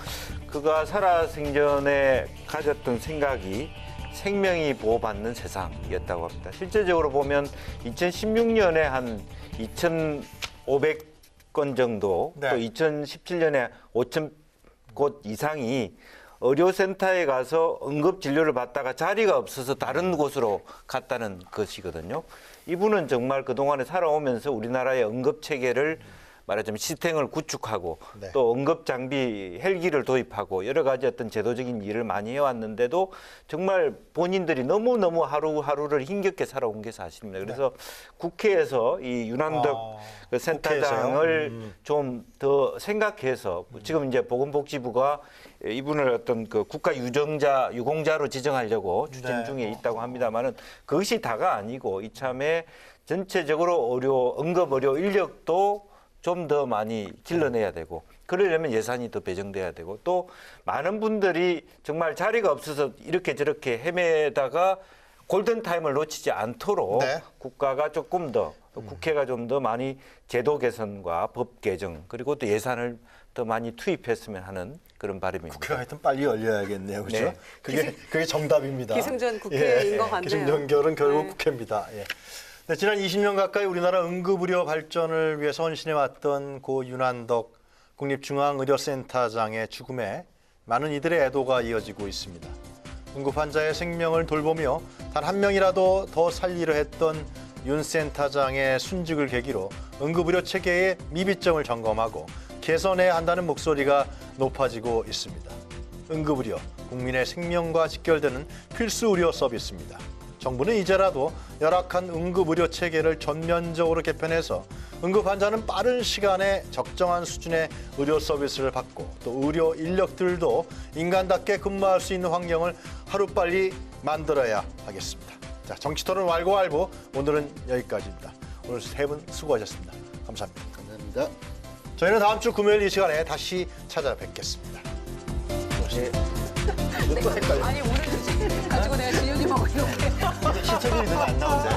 그가 살아생전에 가졌던 생각이 생명이 보호받는 세상이었다고 합니다. 실제적으로 보면 2016년에 한 2,500건 정도, 또 2017년에 5,000곳 이상이 의료센터에 가서 응급진료를 받다가 자리가 없어서 다른 곳으로 갔다는 것이거든요. 이분은 정말 그동안에 살아오면서 우리나라의 응급체계를 말하자면 시스템을 구축하고 또 응급장비 헬기를 도입하고 여러 가지 어떤 제도적인 일을 많이 해왔는데도 정말 본인들이 너무너무 하루하루를 힘겹게 살아온 게 사실입니다. 그래서 국회에서 이 윤한덕 센터장을 좀 더 생각해서 지금 이제 보건복지부가 이분을 어떤 그 국가 유공자로 지정하려고 추진 중에 있다고 합니다만은 그것이 다가 아니고 이참에 전체적으로 응급의료 인력도 좀 더 많이 길러내야 되고 그러려면 예산이 더 배정돼야 되고 또 많은 분들이 정말 자리가 없어서 이렇게 저렇게 헤매다가 골든 타임을 놓치지 않도록 네. 국가가 조금 더 국회가 좀 더 많이 제도 개선과 법 개정 그리고 또 예산을 더 많이 투입했으면 하는 그런 바람입니다. 국회가 하여튼 빨리 열려야겠네요. 그죠? 네. 그게 정답입니다. 기승전 국회인 것 같네요. 기승전결은 결국 네. 국회입니다. 예. 네, 지난 20년 가까이 우리나라 응급의료 발전을 위해서 헌신해왔던 고 윤한덕 국립중앙의료센터장의 죽음에 많은 이들의 애도가 이어지고 있습니다. 응급 환자의 생명을 돌보며 단 한 명이라도 더 살리려 했던 윤 센터장의 순직을 계기로 응급의료 체계의 미비점을 점검하고 개선해야 한다는 목소리가 높아지고 있습니다. 응급의료, 국민의 생명과 직결되는 필수 의료 서비스입니다. 정부는 이제라도 열악한 응급의료 체계를 전면적으로 개편해서 응급 환자는 빠른 시간에 적정한 수준의 의료 서비스를 받고 또 의료 인력들도 인간답게 근무할 수 있는 환경을 하루빨리 만들어야 하겠습니다. 자, 정치토론 왈가왈부 오늘은 여기까지입니다. 오늘 세 분 수고하셨습니다. 감사합니다. 감사합니다. 저희는 다음 주 금요일 이 시간에 다시 찾아뵙겠습니다. 아니 오늘 주제 가지고 내가 진영님하고 이렇게 시청률이 더 안 나오세요?